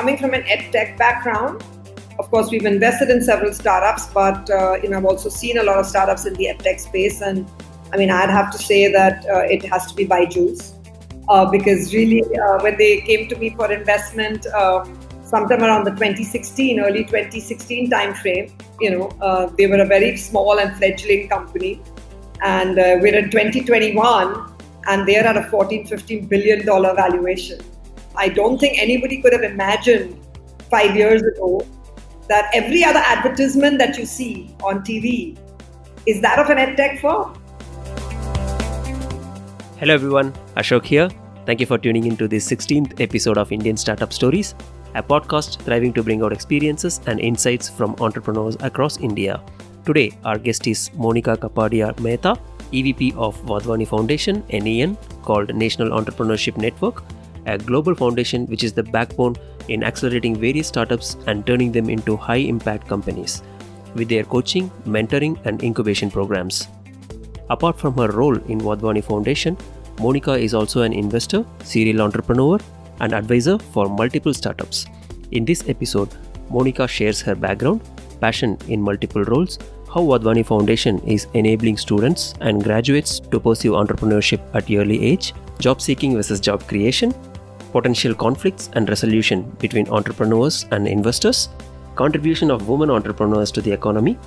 coming from an EdTech background, of course, we've invested in several startups, but I've also seen a lot of startups in the EdTech space. And I'd have to say that it has to be BYJUs. Because really, when they came to me for investment, sometime around the early 2016 timeframe, they were a very small and fledgling company. And we're in 2021, and they're at a $14-15 billion valuation. I don't think anybody could have imagined 5 years ago that every other advertisement that you see on TV is that of an EdTech firm. Hello everyone, Ashok here. Thank you for tuning into this 16th episode of Indian Startup Stories, a podcast striving to bring out experiences and insights from entrepreneurs across India. Today, our guest is Monica Kapadia Mehta, EVP of Wadhwani Foundation NEN, called National Entrepreneurship Network, a global foundation which is the backbone in accelerating various startups and turning them into high-impact companies with their coaching, mentoring, and incubation programs. Apart from her role in Wadhwani Foundation, Monica is also an investor, serial entrepreneur, and advisor for multiple startups. In this episode, Monica shares her background, passion in multiple roles, how Wadhwani Foundation is enabling students and graduates to pursue entrepreneurship at early age, job seeking versus job creation, potential conflicts and resolution between entrepreneurs and investors, contribution of women entrepreneurs to the economy,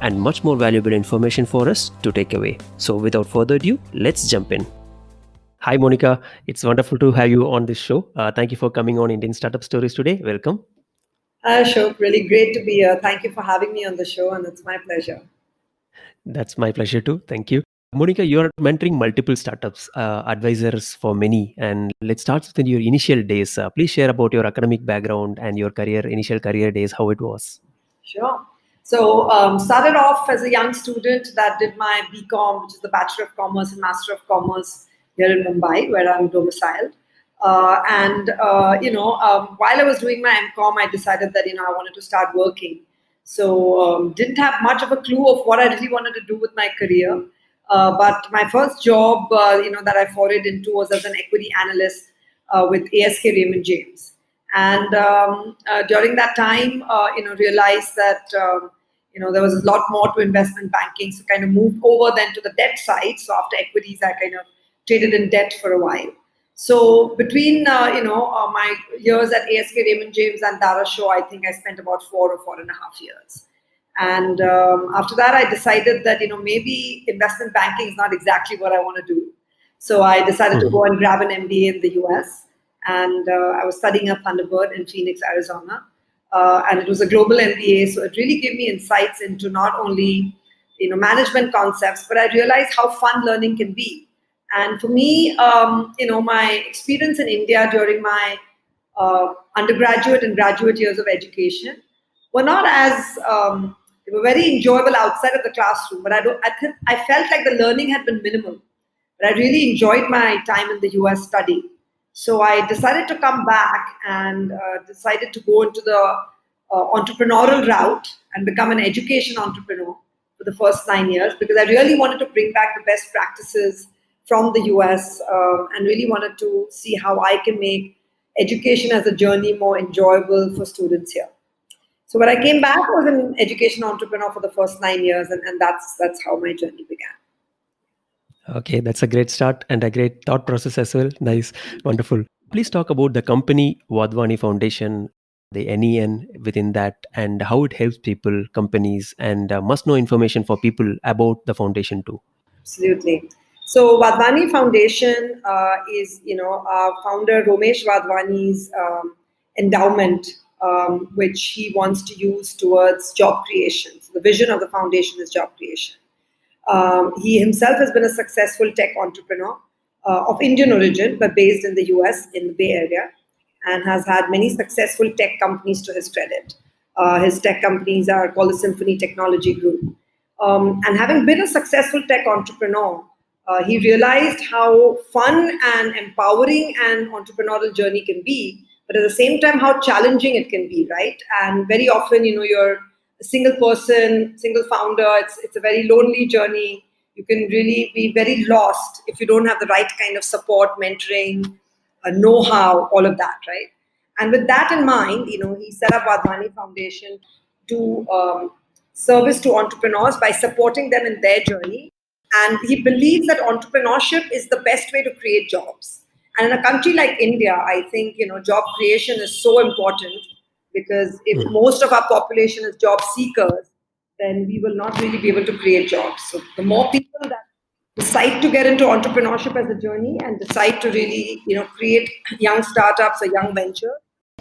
and much more valuable information for us to take away. So without further ado, let's jump in. Hi Monica, it's wonderful to have you on this show. Thank you for coming on Indian Startup Stories today. Welcome. Hi Ashok, really great to be here. Thank you for having me on the show, and it's my pleasure. That's my pleasure too. Thank you. Monica, you're mentoring multiple startups, advisors for many. And let's start with your initial days. Please share about your academic background and your initial career days, how it was. Sure. So started off as a young student that did my BCom, which is the Bachelor of Commerce and Master of Commerce here in Mumbai, where I'm domiciled. While I was doing my MCom, I decided that, I wanted to start working. So didn't have much of a clue of what I really wanted to do with my career. But my first job, that I forayed into was as an equity analyst with ASK Raymond James. And during that time, realized that, there was a lot more to investment banking. So kind of moved over then to the debt side. So after equities, I kind of traded in debt for a while. So between, my years at ASK Raymond James and Dara Show, I think I spent about 4 or 4.5 years. And after that, I decided that, maybe investment banking is not exactly what I want to do. So I decided to go and grab an MBA in the US. And I was studying at Thunderbird in Phoenix, Arizona. And it was a global MBA. So it really gave me insights into not only, management concepts, but I realized how fun learning can be. And for me, my experience in India during my undergraduate and graduate years of education were not as, they were very enjoyable outside of the classroom, but I felt like the learning had been minimal. But I really enjoyed my time in the US study. So I decided to come back and decided to go into the entrepreneurial route and become an education entrepreneur for the first 9 years, because I really wanted to bring back the best practices from the US and really wanted to see how I can make education as a journey more enjoyable for students here. So when I came back, I was an education entrepreneur for the first 9 years, and that's how my journey began. Okay, that's a great start and a great thought process as well. Nice, wonderful. Please talk about the company Wadhwani Foundation, the NEN within that, and how it helps people, companies, and must-know information for people about the foundation too. Absolutely. So Wadhwani Foundation is, our founder Romesh Wadhwani's endowment, which he wants to use towards job creation. So the vision of the foundation is job creation. He himself has been a successful tech entrepreneur of Indian origin, but based in the US in the Bay Area, and has had many successful tech companies to his credit. His tech companies are called the Symphony Technology Group. And having been a successful tech entrepreneur, he realized how fun and empowering an entrepreneurial journey can be, but at the same time, how challenging it can be, right? And very often, you're a single person, single founder. It's a very lonely journey. You can really be very lost if you don't have the right kind of support, mentoring, know-how, all of that, right? And with that in mind, he set up Wadhwani Foundation to service to entrepreneurs by supporting them in their journey. And he believes that entrepreneurship is the best way to create jobs. And in a country like India, I think, job creation is so important, because if most of our population is job seekers, then we will not really be able to create jobs. So the more people that decide to get into entrepreneurship as a journey and decide to really, create young startups or young ventures.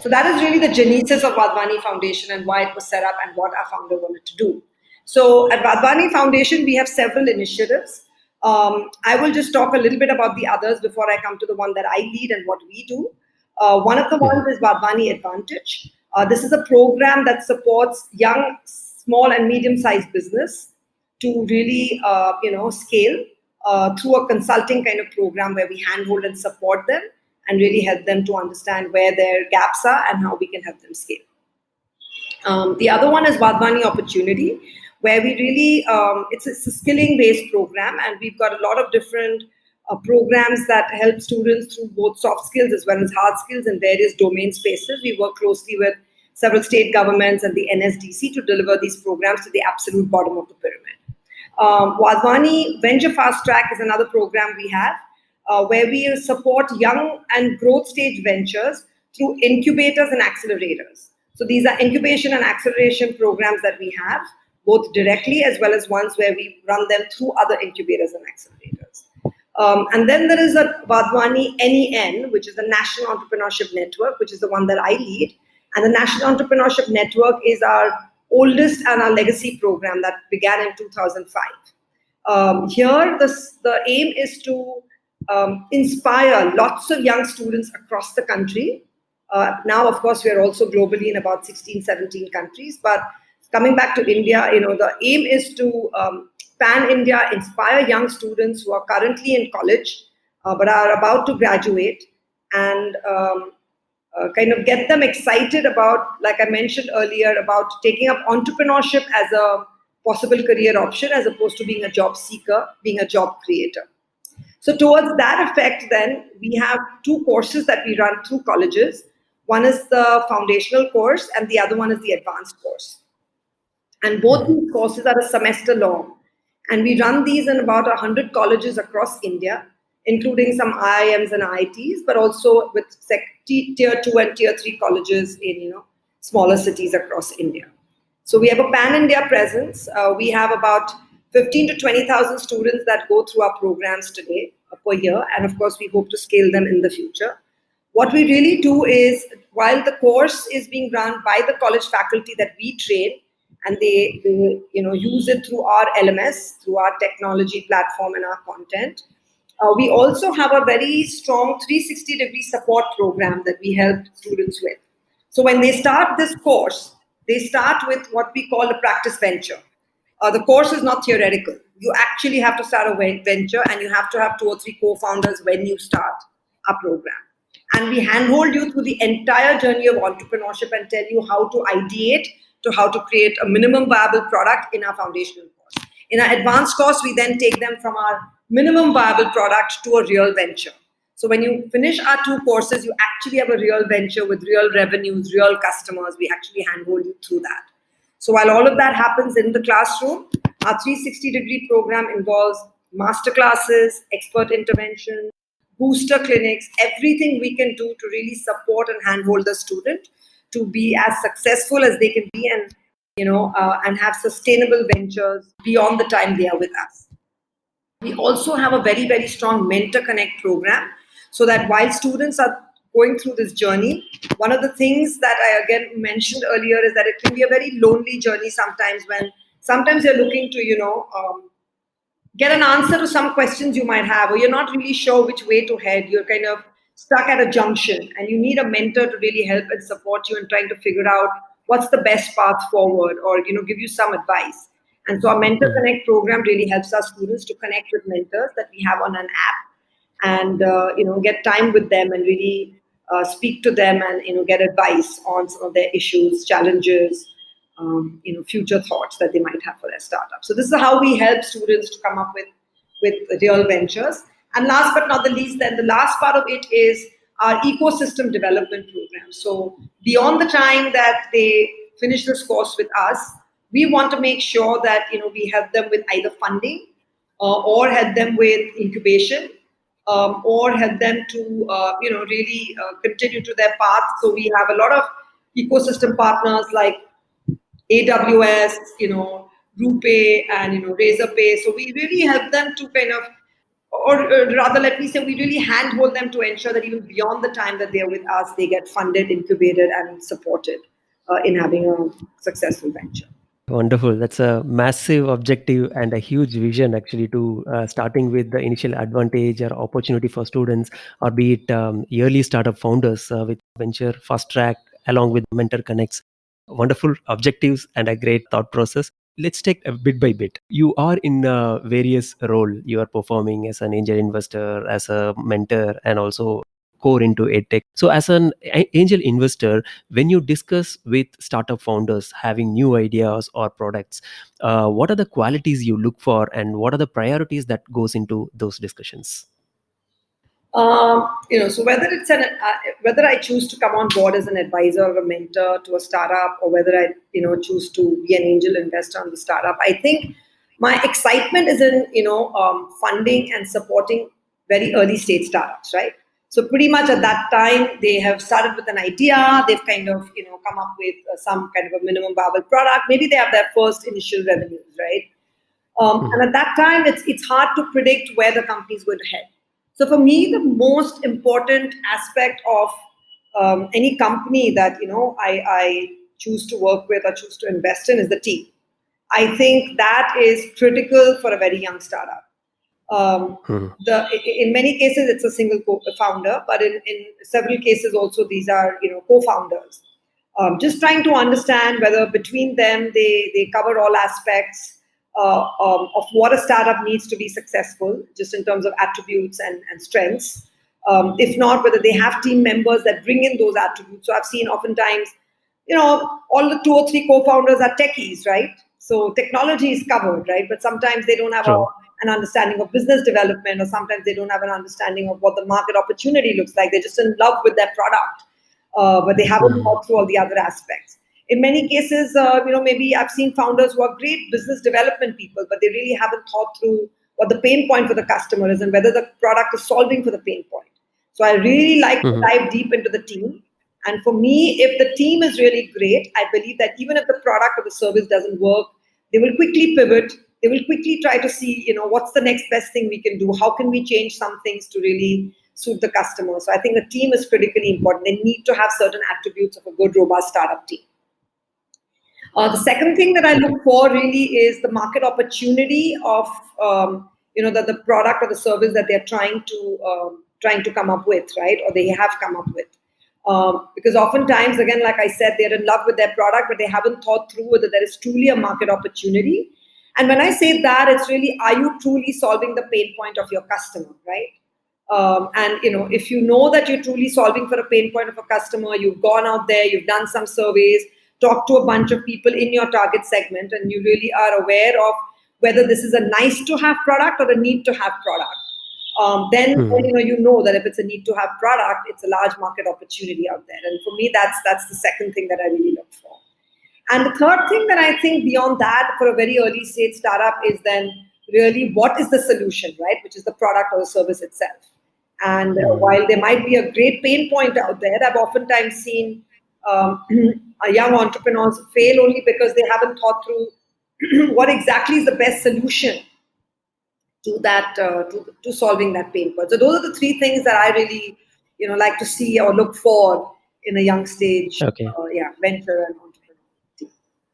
So that is really the genesis of Wadhwani Foundation and why it was set up and what our founder wanted to do. So at Wadhwani Foundation, we have several initiatives. I will just talk a little bit about the others before I come to the one that I lead and what we do. One of the ones is Wadhwani Advantage. This is a program that supports young, small and medium-sized business to really, scale through a consulting kind of program where we handhold and support them and really help them to understand where their gaps are and how we can help them scale. The other one is Wadhwani Opportunity, where we really, it's a skilling-based program, and we've got a lot of different programs that help students through both soft skills as well as hard skills in various domain spaces. We work closely with several state governments and the NSDC to deliver these programs to the absolute bottom of the pyramid. Wadhwani Venture Fast Track is another program we have, where we support young and growth stage ventures through incubators and accelerators. So these are incubation and acceleration programs that we have, both directly as well as ones where we run them through other incubators and accelerators. And then there is a Wadhwani NEN, which is the National Entrepreneurship Network, which is the one that I lead. And the National Entrepreneurship Network is our oldest and our legacy program that began in 2005. Here, the aim is to inspire lots of young students across the country. Now, of course, we are also globally in about 16, 17 countries. But coming back to India, the aim is to pan-India inspire young students who are currently in college but are about to graduate, and kind of get them excited about, like I mentioned earlier, about taking up entrepreneurship as a possible career option as opposed to being a job seeker, being a job creator. So towards that effect, then, we have two courses that we run through colleges. One is the foundational course and the other one is the advanced course. And both these courses are a semester long. And we run these in about 100 colleges across India, including some IIMs and IITs, but also with tier 2 and tier 3 colleges in smaller cities across India. So we have a pan-India presence. We have about 15 to 20,000 students that go through our programs today per year. And of course, we hope to scale them in the future. What we really do is, while the course is being run by the college faculty that we train, and they use it through our LMS, through our technology platform and our content, we also have a very strong 360-degree support program that we help students with. So when they start this course, they start with what we call a practice venture. The course is not theoretical. You actually have to start a venture, and you have to have 2 or 3 co-founders when you start our program. And we handhold you through the entire journey of entrepreneurship and tell you how to ideate to how to create a minimum viable product in our foundational course. In our advanced course, we then take them from our minimum viable product to a real venture. So when you finish our 2 courses, you actually have a real venture with real revenues, real customers. We actually handhold you through that. So while all of that happens in the classroom, our 360-degree program involves masterclasses, expert intervention, booster clinics, everything we can do to really support and handhold the student to be as successful as they can be, and and have sustainable ventures beyond the time they are with us. We also have a very, very strong Mentor Connect program, so that while students are going through this journey, one of the things that I again mentioned earlier is that it can be a very lonely journey sometimes, when sometimes you're looking to get an answer to some questions you might have, or you're not really sure which way to head. You're kind of stuck at a junction, and you need a mentor to really help and support you in trying to figure out what's the best path forward, or give you some advice. And so our Mentor Connect program really helps our students to connect with mentors that we have on an app, and get time with them and really speak to them and get advice on some of their issues, challenges, future thoughts that they might have for their startup. So this is how we help students to come up with real ventures. And last but not the least, then the last part of it is our ecosystem development program. So beyond the time that they finish this course with us, we want to make sure that we help them with either funding or help them with incubation, or help them to really continue to their path. So we have a lot of ecosystem partners like AWS, RuPay, and Razorpay. So we really help them to kind of, or rather, let me say, we really handhold them to ensure that even beyond the time that they're with us, they get funded, incubated, and supported in having a successful venture. Wonderful. That's a massive objective and a huge vision, actually, to starting with the initial advantage or opportunity for students, or be it early startup founders with venture fast track along with mentor connects. Wonderful objectives and a great thought process. Let's take a bit by bit. You are in various role. You are performing as an angel investor, as a mentor, and also core into edtech. So, as an angel investor, when you discuss with startup founders having new ideas or products, what are the qualities you look for, and what are the priorities that goes into those discussions? So whether I choose to come on board as an advisor or a mentor to a startup, or whether I choose to be an angel investor on the startup, I think my excitement is in funding and supporting very early stage startups, right? So pretty much at that time they have started with an idea, they've kind of come up with some kind of a minimum viable product. Maybe they have their first initial revenues, right? And at that time, it's hard to predict where the company is going to head. So for me, the most important aspect of any company that I choose to work with or choose to invest in is the team. I think that is critical for a very young startup. In many cases, it's a single founder, but in several cases also these are co-founders. Just trying to understand whether between them they cover all aspects of what a startup needs to be successful, just in terms of attributes and strengths. If not, whether they have team members that bring in those attributes. So I've seen oftentimes, all the 2 or 3 co-founders are techies, right? So technology is covered, right? But sometimes they don't have an understanding of business development, or sometimes they don't have an understanding of what the market opportunity looks like. They're just in love with their product, but they haven't thought through all the other aspects. In many cases, maybe I've seen founders who are great business development people, but they really haven't thought through what the pain point for the customer is and whether the product is solving for the pain point. So I really like to dive deep into the team. And for me, if the team is really great, I believe that even if the product or the service doesn't work, they will quickly pivot. They will quickly try to see, what's the next best thing we can do? How can we change some things to really suit the customer? So I think the team is critically important. They need to have certain attributes of a good, robust startup team. The second thing that I look for really is the market opportunity of the product or the service that they're trying to come up with, right? Or they have come up with. Because oftentimes, again, like I said, they're in love with their product, but they haven't thought through whether there is truly a market opportunity. And when I say that, it's really, are you truly solving the pain point of your customer, right? And if you know that you're truly solving for a pain point of a customer, you've gone out there, you've done some surveys, talked to a bunch of people in your target segment, and you really are aware of whether this is a nice to have product or a need to have product. Then you know that if it's a need to have product, it's a large market opportunity out there. And for me, that's the second thing that I really look for. And the third thing that I think beyond that for a very early stage startup is then really what is the solution, right? Which is the product or the service itself. And while there might be a great pain point out there, I've oftentimes seen young entrepreneurs fail only because they haven't thought through what exactly is the best solution to that to solving that pain point. So those are the 3 things that I really like to see or look for in a young stage venture and entrepreneur.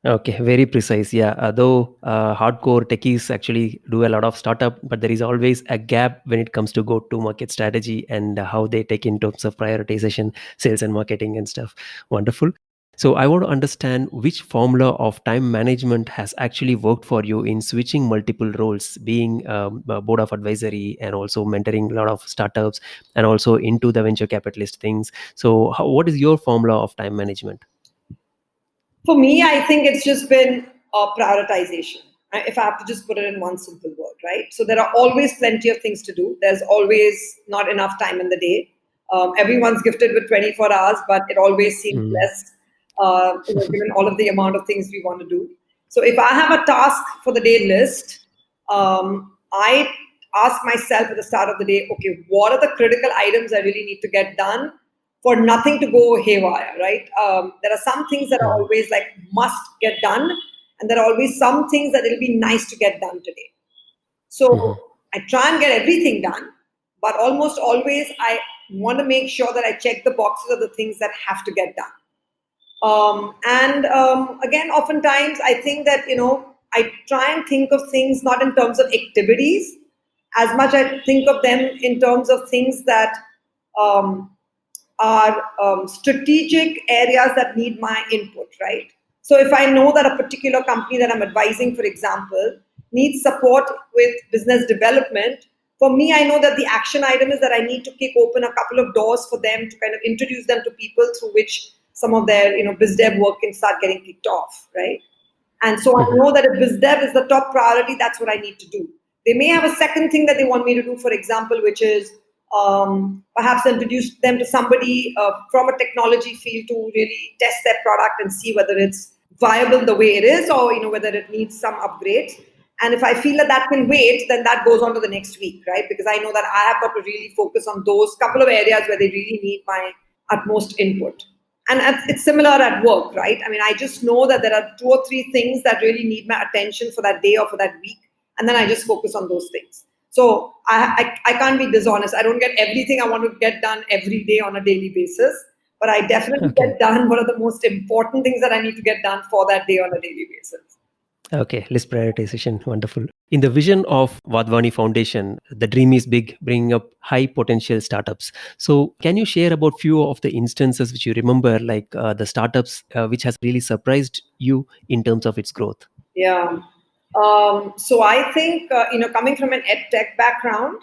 Okay, very precise. Yeah, though hardcore techies actually do a lot of startup, but there is always a gap when it comes to go-to-market strategy and how they take in terms of prioritization, sales and marketing and stuff. Wonderful. So I want to understand which formula of time management has actually worked for you in switching multiple roles, being a board of advisory and also mentoring a lot of startups and also into the venture capitalist things. So what is your formula of time management? For me, I think it's just been prioritization. If I have to just put it in one simple word, right? So there are always plenty of things to do. There's always not enough time in the day. Everyone's gifted with 24 hours, but it always seems less, given all of the amount of things we want to do. So if I have a task for the day list, I ask myself at the start of the day, okay, what are the critical items I really need to get done for nothing to go haywire, right? There are some things that are always like must get done, and there are always some things that it'll be nice to get done today. So I try and get everything done, but almost always I want to make sure that I check the boxes of the things that have to get done. Again, oftentimes I think that, I try and think of things not in terms of activities, as much I think of them in terms of things that are strategic areas that need my input, right? So if I know that a particular company that I'm advising, for example, needs support with business development, for me, I know that the action item is that I need to kick open a couple of doors for them to kind of introduce them to people through which some of their, biz dev work can start getting kicked off, right? And so I know that if biz dev is the top priority, that's what I need to do. They may have a second thing that they want me to do, for example, which is perhaps introduce them to somebody from a technology field to really test their product and see whether it's viable the way it is, or whether it needs some upgrades. And if I feel that that can wait, then that goes on to the next week, right? Because I know that I have got to really focus on those couple of areas where they really need my utmost input. And it's similar at work, right? I mean, I just know that there are 2 or 3 things that really need my attention for that day or for that week. And then I just focus on those things. So I can't be dishonest. I don't get everything I want to get done every day on a daily basis. But I definitely get done what are the most important things that I need to get done for that day on a daily basis. Okay, list prioritization, wonderful. In the vision of Wadhwani Foundation, the dream is big, bringing up high potential startups. So can you share about few of the instances which you remember, like the startups which has really surprised you in terms of its growth? Yeah. So I think, coming from an EdTech background,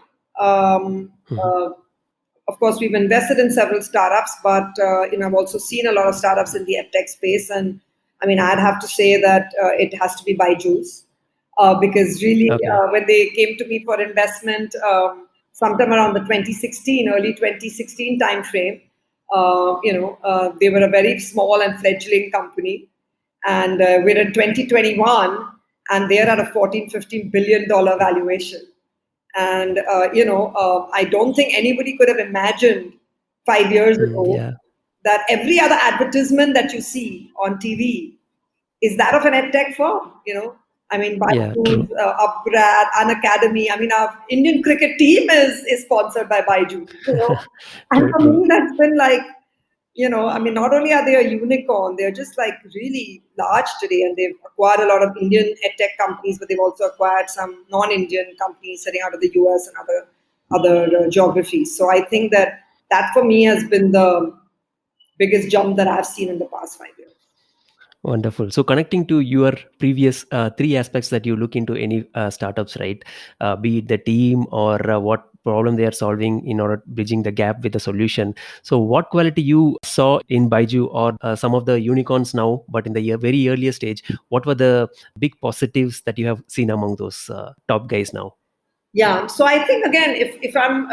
of course, we've invested in several startups, but, I've also seen a lot of startups in the EdTech space. And I mean, I'd have to say that it has to be BYJUs, because really, when they came to me for investment, sometime around the early 2016 timeframe, they were a very small and fledgling company. And we're in 2021, and they're at a $14-15 billion valuation. And, I don't think anybody could have imagined 5 years ago that every other advertisement that you see on TV is that of an EdTech firm, I mean, BYJUs, Upgrad, Unacademy. I mean, our Indian cricket team is sponsored by BYJUs, And for me, that's been like, I mean, not only are they a unicorn, they're just like really large today, and they've acquired a lot of Indian EdTech companies, but they've also acquired some non-Indian companies sitting out of the US and other geographies. So I think that for me has been the biggest jump that I've seen in the past 5 years. Wonderful. So connecting to your previous 3 aspects that you look into any startups, right? Be it the team or what problem they are solving in order bridging the gap with the solution. So what quality you saw in BYJU or some of the unicorns now, but in the very earlier stage, what were the big positives that you have seen among those top guys now? Yeah, so I think again, if I'm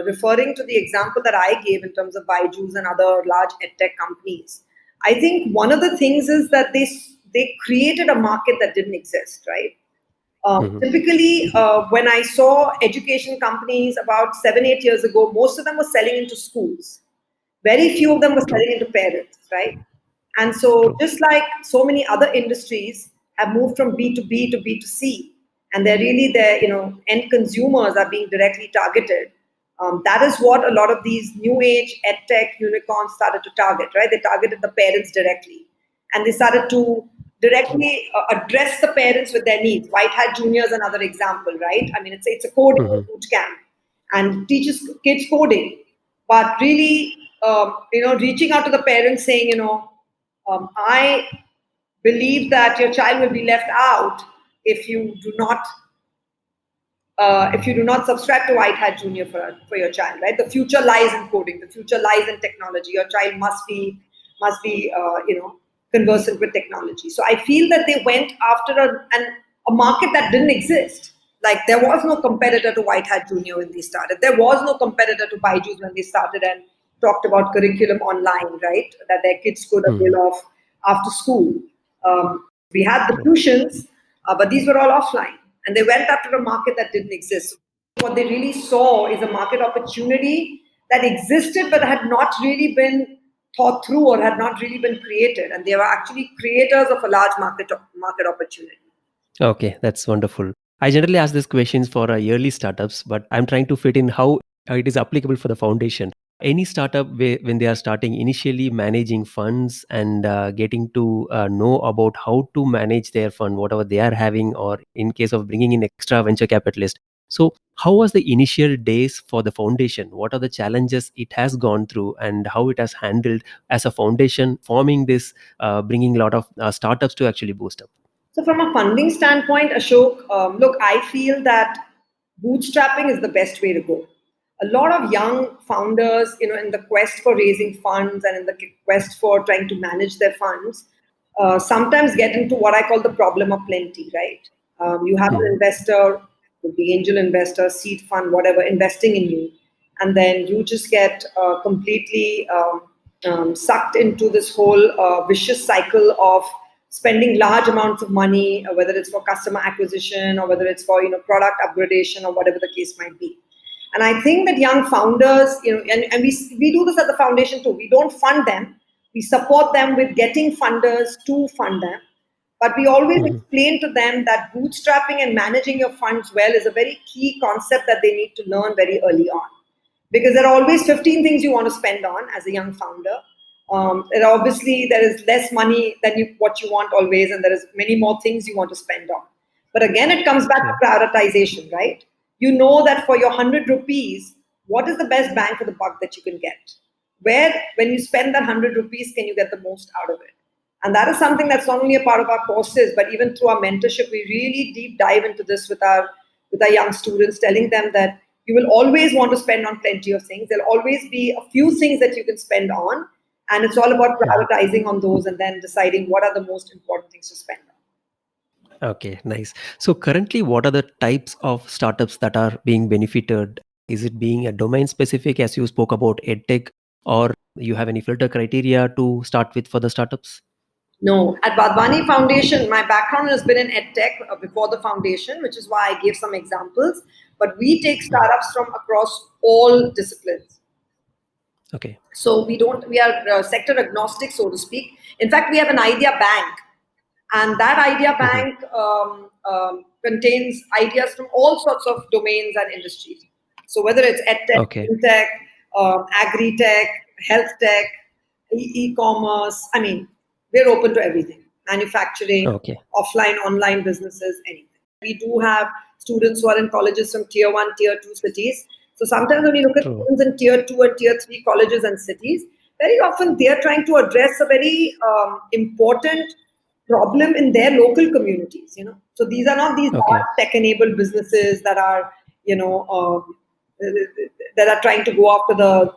referring to the example that I gave in terms of BYJUs and other large EdTech companies, I think one of the things is that they created a market that didn't exist, right? Typically, when I saw education companies about 7-8 years ago, most of them were selling into schools. Very few of them were selling into parents, right? And so just like so many other industries have moved from B2B to B2C, and they're really end consumers are being directly targeted. That is what a lot of these new age EdTech unicorns started to target, right? They targeted the parents directly, and they started to directly address the parents with their needs. White Hat Junior is another example, right? I mean, it's a coding boot camp and teaches kids coding, but really, reaching out to the parents saying, I believe that your child will be left out if you do not subscribe to White Hat Junior for your child, right? The future lies in coding. The future lies in technology. Your child must be conversant with technology. So I feel that they went after a market that didn't exist. Like there was no competitor to White Hat Junior when they started. There was no competitor to BYJUs when they started and talked about curriculum online, right? That their kids could avail of after school. We had the tuitions, but these were all offline. And they went after a market that didn't exist. What they really saw is a market opportunity that existed but had not really been thought through or had not really been created. And they were actually creators of a large market opportunity. Okay, that's wonderful. I generally ask these questions for yearly startups, but I'm trying to fit in how it is applicable for the foundation. Any startup when they are starting initially managing funds and getting to know about how to manage their fund, whatever they are having, or in case of bringing in extra venture capitalist. So, how was the initial days for the foundation? What are the challenges it has gone through, and how it has handled as a foundation, forming this, bringing a lot of startups to actually boost up? So, from a funding standpoint, Ashok, look, I feel that bootstrapping is the best way to go. A lot of young founders, in the quest for raising funds and in the quest for trying to manage their funds, sometimes get into what I call the problem of plenty, right? You have an investor, could be angel investor, seed fund, whatever, investing in you, and then you just get completely sucked into this whole vicious cycle of spending large amounts of money, whether it's for customer acquisition or whether it's for product upgradation or whatever the case might be. And I think that young founders, and we do this at the foundation too. We don't fund them. We support them with getting funders to fund them. But we always explain to them that bootstrapping and managing your funds well is a very key concept that they need to learn very early on. Because there are always 15 things you want to spend on as a young founder. And obviously, there is less money than what you want always, and there is many more things you want to spend on. But again, it comes back to prioritization, right? You know that for your 100 rupees, what is the best bang for the buck that you can get? Where, when you spend that 100 rupees, can you get the most out of it? And that is something that's not only a part of our courses, but even through our mentorship, we really deep dive into this with our young students, telling them that you will always want to spend on plenty of things. There'll always be a few things that you can spend on. And it's all about prioritizing on those and then deciding what are the most important things to spend on. Okay, nice. So currently, what are the types of startups that are being benefited? Is it being a domain specific, as you spoke about EdTech, or you have any filter criteria to start with for the startups? No, at Wadhwani Foundation, my background has been in EdTech before the foundation, which is why I gave some examples. But we take startups from across all disciplines. Okay. So we are sector agnostic, so to speak. In fact, we have an idea bank, and that idea bank contains ideas from all sorts of domains and industries. So whether it's EdTech, FinTech, Agri-Tech, Health Tech, e-commerce, I mean, we're open to everything. Manufacturing, offline, online businesses, anything. We do have students who are in colleges from tier 1, tier 2 cities. So sometimes when you look at students in tier 2 and tier 3 colleges and cities, very often they're trying to address a very important problem in their local communities. So these are not these large tech-enabled businesses that are, that are trying to go after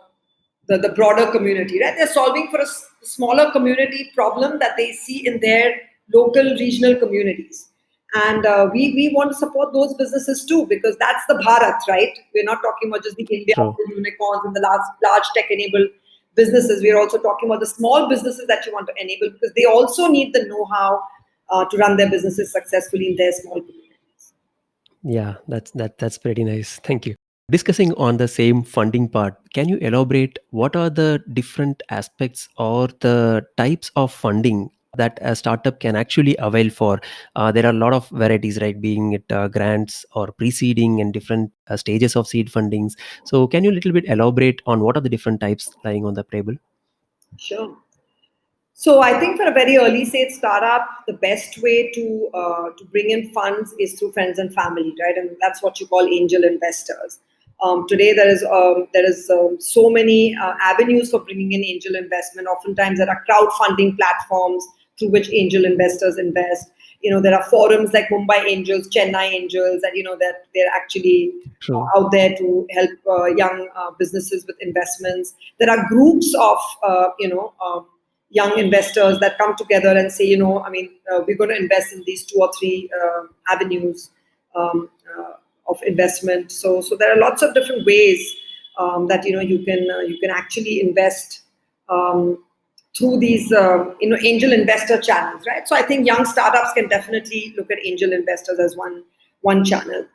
the broader community, right? They're solving for a smaller community problem that they see in their local regional communities. And we want to support those businesses too, because that's the Bharat, right? We're not talking about just the India, the unicorns and the large tech-enabled businesses. We're also talking about the small businesses that you want to enable, because they also need the know-how to run their businesses successfully in their small communities. Yeah, that's pretty nice. Thank you. Discussing on the same funding part, can you elaborate what are the different aspects or the types of funding that a startup can actually avail for? There are a lot of varieties, right? Being it grants or pre-seeding and different stages of seed fundings. So can you a little bit elaborate on what are the different types lying on the table? Sure. So I think for a very early stage startup, the best way to bring in funds is through friends and family, right? And that's what you call angel investors. Today there is so many avenues for bringing in angel investment. Oftentimes there are crowdfunding platforms through which angel investors invest. There are forums like Mumbai Angels, Chennai Angels, that that they're actually out there to help young businesses with investments. There are groups of young investors that come together and say, we're going to invest in these 2 or 3 avenues. of investment. So there are lots of different ways that you can actually invest through these angel investor channels, right? So I think young startups can definitely look at angel investors as one channel.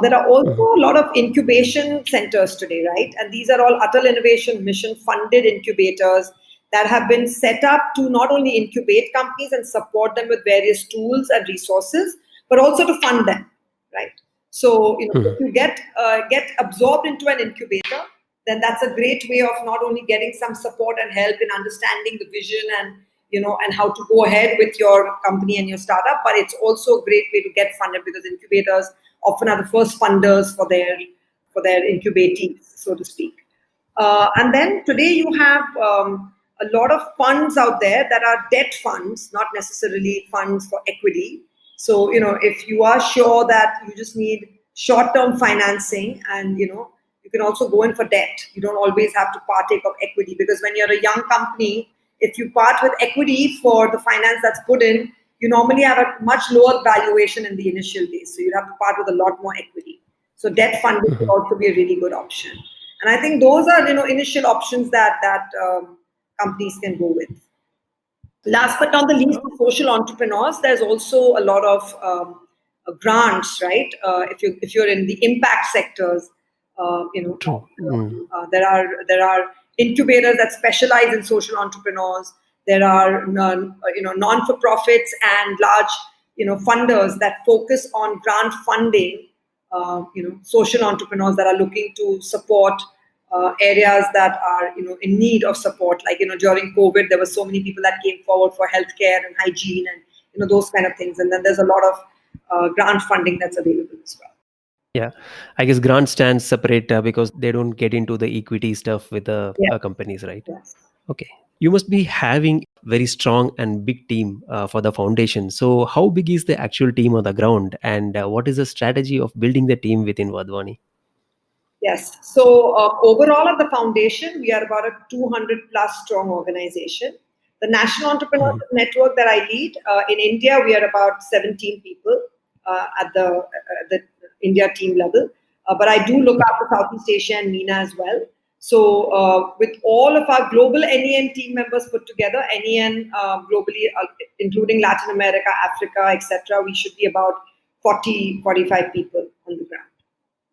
There are also a lot of incubation centers today, right? And these are all Atal Innovation Mission funded incubators that have been set up to not only incubate companies and support them with various tools and resources, but also to fund them, right? So if you get absorbed into an incubator, then that's a great way of not only getting some support and help in understanding the vision and and how to go ahead with your company and your startup, but it's also a great way to get funded because incubators often are the first funders for their incubatees, so to speak. And then today you have a lot of funds out there that are debt funds, not necessarily funds for equity. So if you are sure that you just need short-term financing, and you can also go in for debt. You don't always have to partake of equity, because when you're a young company, if you part with equity for the finance that's put in, you normally have a much lower valuation in the initial days. So you have to part with a lot more equity. So debt funding could also be a really good option. And I think those are initial options that companies can go with. Last but not the least, for social entrepreneurs, there's also a lot of grants, right? If you're in the impact sectors, there are incubators that specialize in social entrepreneurs. There are non-for-profits and large funders that focus on grant funding. Social entrepreneurs that are looking to support areas that are in need of support. Like during COVID, there were so many people that came forward for healthcare and hygiene and those kind of things. And then there's a lot of grant funding that's available as well. Yeah, I guess grant stands separate because they don't get into the equity stuff with the companies, right? Yes. Okay. You must be having very strong and big team for the foundation. So how big is the actual team on the ground, and what is the strategy of building the team within Wadhwani? Yes. So overall at the foundation, we are about a 200 plus strong organization. The National Entrepreneurship Network that I lead, in India, we are about 17 people at the India team level. But I do look after Southeast Asia and MENA as well. So with all of our global NEN team members put together, NEN globally, including Latin America, Africa, etc., we should be about 40-45 people on the ground.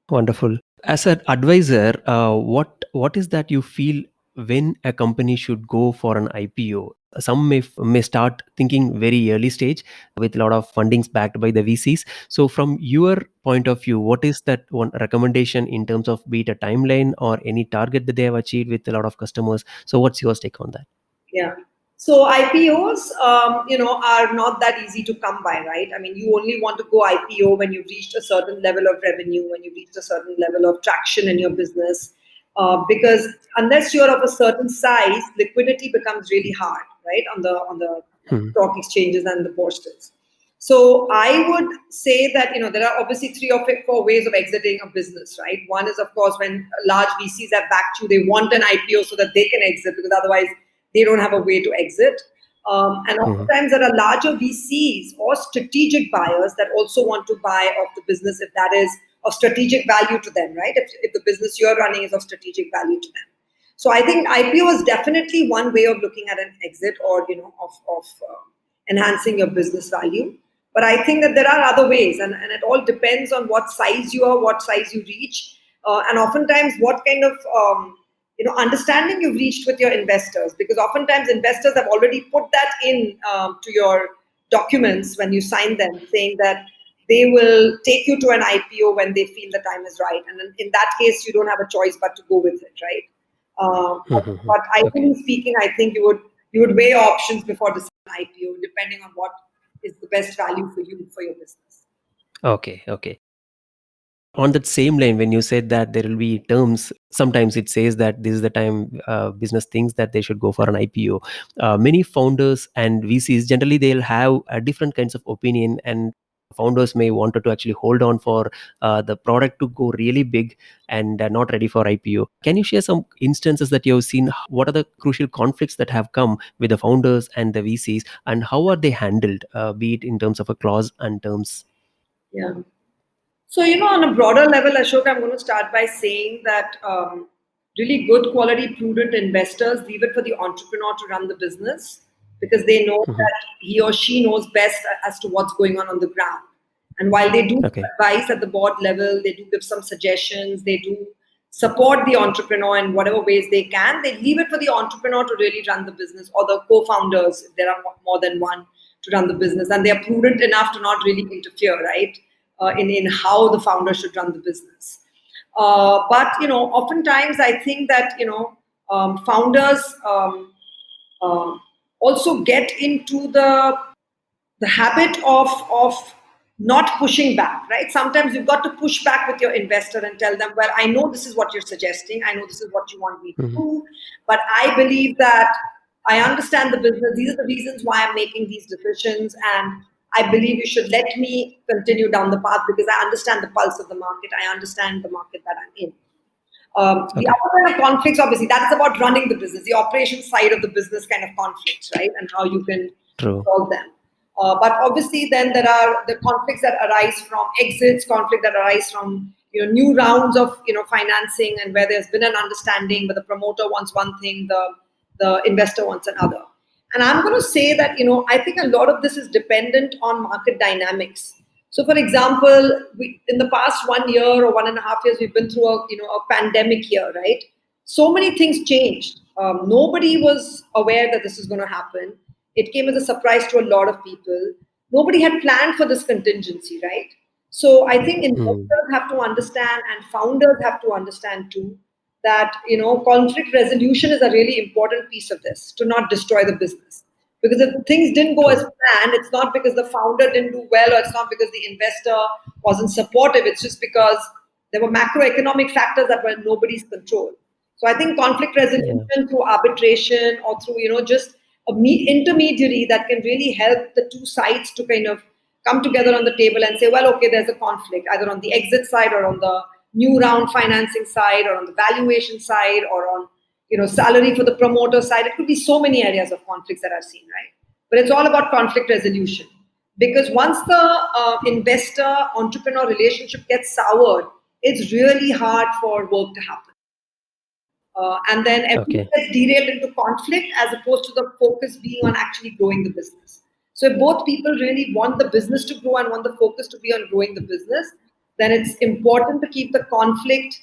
Wonderful. As an advisor, what is that you feel when a company should go for an IPO? Some may start thinking very early stage with a lot of fundings backed by the VCs. So from your point of view, what is that one recommendation in terms of be it a timeline or any target that they have achieved with a lot of customers? So what's your take on that? Yeah. So IPOs, are not that easy to come by, right? I mean, you only want to go IPO when you've reached a certain level of revenue, when you've reached a certain level of traction in your business. Because unless you're of a certain size, liquidity becomes really hard, right? On the stock exchanges and the bourses. So I would say that there are obviously 3 or 4 ways of exiting a business, right? One is, of course, when large VCs have backed you, they want an IPO so that they can exit, because otherwise they don't have a way to exit. And oftentimes there are larger VCs or strategic buyers that also want to buy off the business if that is of strategic value to them, right? If the business you're running is of strategic value to them. So I think IPO is definitely one way of looking at an exit or of enhancing your business value. But I think that there are other ways, and it all depends on what size you are, what size you reach, and oftentimes what kind of understanding you've reached with your investors, because oftentimes investors have already put that in to your documents when you sign them, saying that they will take you to an IPO when they feel the time is right, and in that case you don't have a choice but to go with it, right? But ideally speaking, I think you would weigh options before deciding IPO, depending on what is the best value for you for your business. Okay. On that same line, when you said that there will be terms, sometimes it says that this is the time business thinks that they should go for an IPO. Many founders and VCs, generally they'll have different kinds of opinion, and founders may want to actually hold on for the product to go really big and not ready for IPO. Can you share some instances that you've seen? What are the crucial conflicts that have come with the founders and the VCs, and how are they handled, be it in terms of a clause and terms? Yeah. So, on a broader level, Ashok, I'm going to start by saying that really good quality, prudent investors leave it for the entrepreneur to run the business because they know that he or she knows best as to what's going on the ground. And while they do Okay. advise at the board level, they do give some suggestions, they do support the entrepreneur in whatever ways they can, they leave it for the entrepreneur to really run the business, or the co-founders, if there are more than one, to run the business. And they are prudent enough to not really interfere, right, in how the founder should run the business. But, oftentimes I think that, founders also get into the habit of not pushing back, right? Sometimes you've got to push back with your investor and tell them, well, I know this is what you're suggesting. I know this is what you want me to do, but I believe that I understand the business. These are the reasons why I'm making these decisions. And I believe you should let me continue down the path because I understand the pulse of the market. I understand the market that I'm in. The other kind of conflicts, obviously, that is about running the business, the operation side of the business kind of conflicts, right? And how you can solve them. But obviously, then there are the conflicts that arise from exits, conflict that arise from new rounds of financing, and where there's been an understanding, but the promoter wants one thing, the investor wants another. And I'm going to say that I think a lot of this is dependent on market dynamics. So, for example, in the past 1 year or 1.5 years, we've been through a pandemic year, right? So many things changed. Nobody was aware that this is going to happen. It came as a surprise to a lot of people. Nobody had planned for this contingency, right? So I think investors have to understand, and founders have to understand too, that conflict resolution is a really important piece of this, to not destroy the business. Because if things didn't go as planned, it's not because the founder didn't do well, or it's not because the investor wasn't supportive. It's just because there were macroeconomic factors that were in nobody's control. So I think conflict resolution through arbitration, or through just an intermediary that can really help the two sides to kind of come together on the table and say, well, okay, there's a conflict either on the exit side, or on the new round financing side, or on the valuation side, or on salary for the promoter side. It could be so many areas of conflicts that I've seen, right? But it's all about conflict resolution. Because once the investor-entrepreneur relationship gets soured, it's really hard for work to happen. And then everything gets derailed into conflict as opposed to the focus being on actually growing the business. So if both people really want the business to grow and want the focus to be on growing the business, then it's important to keep the conflict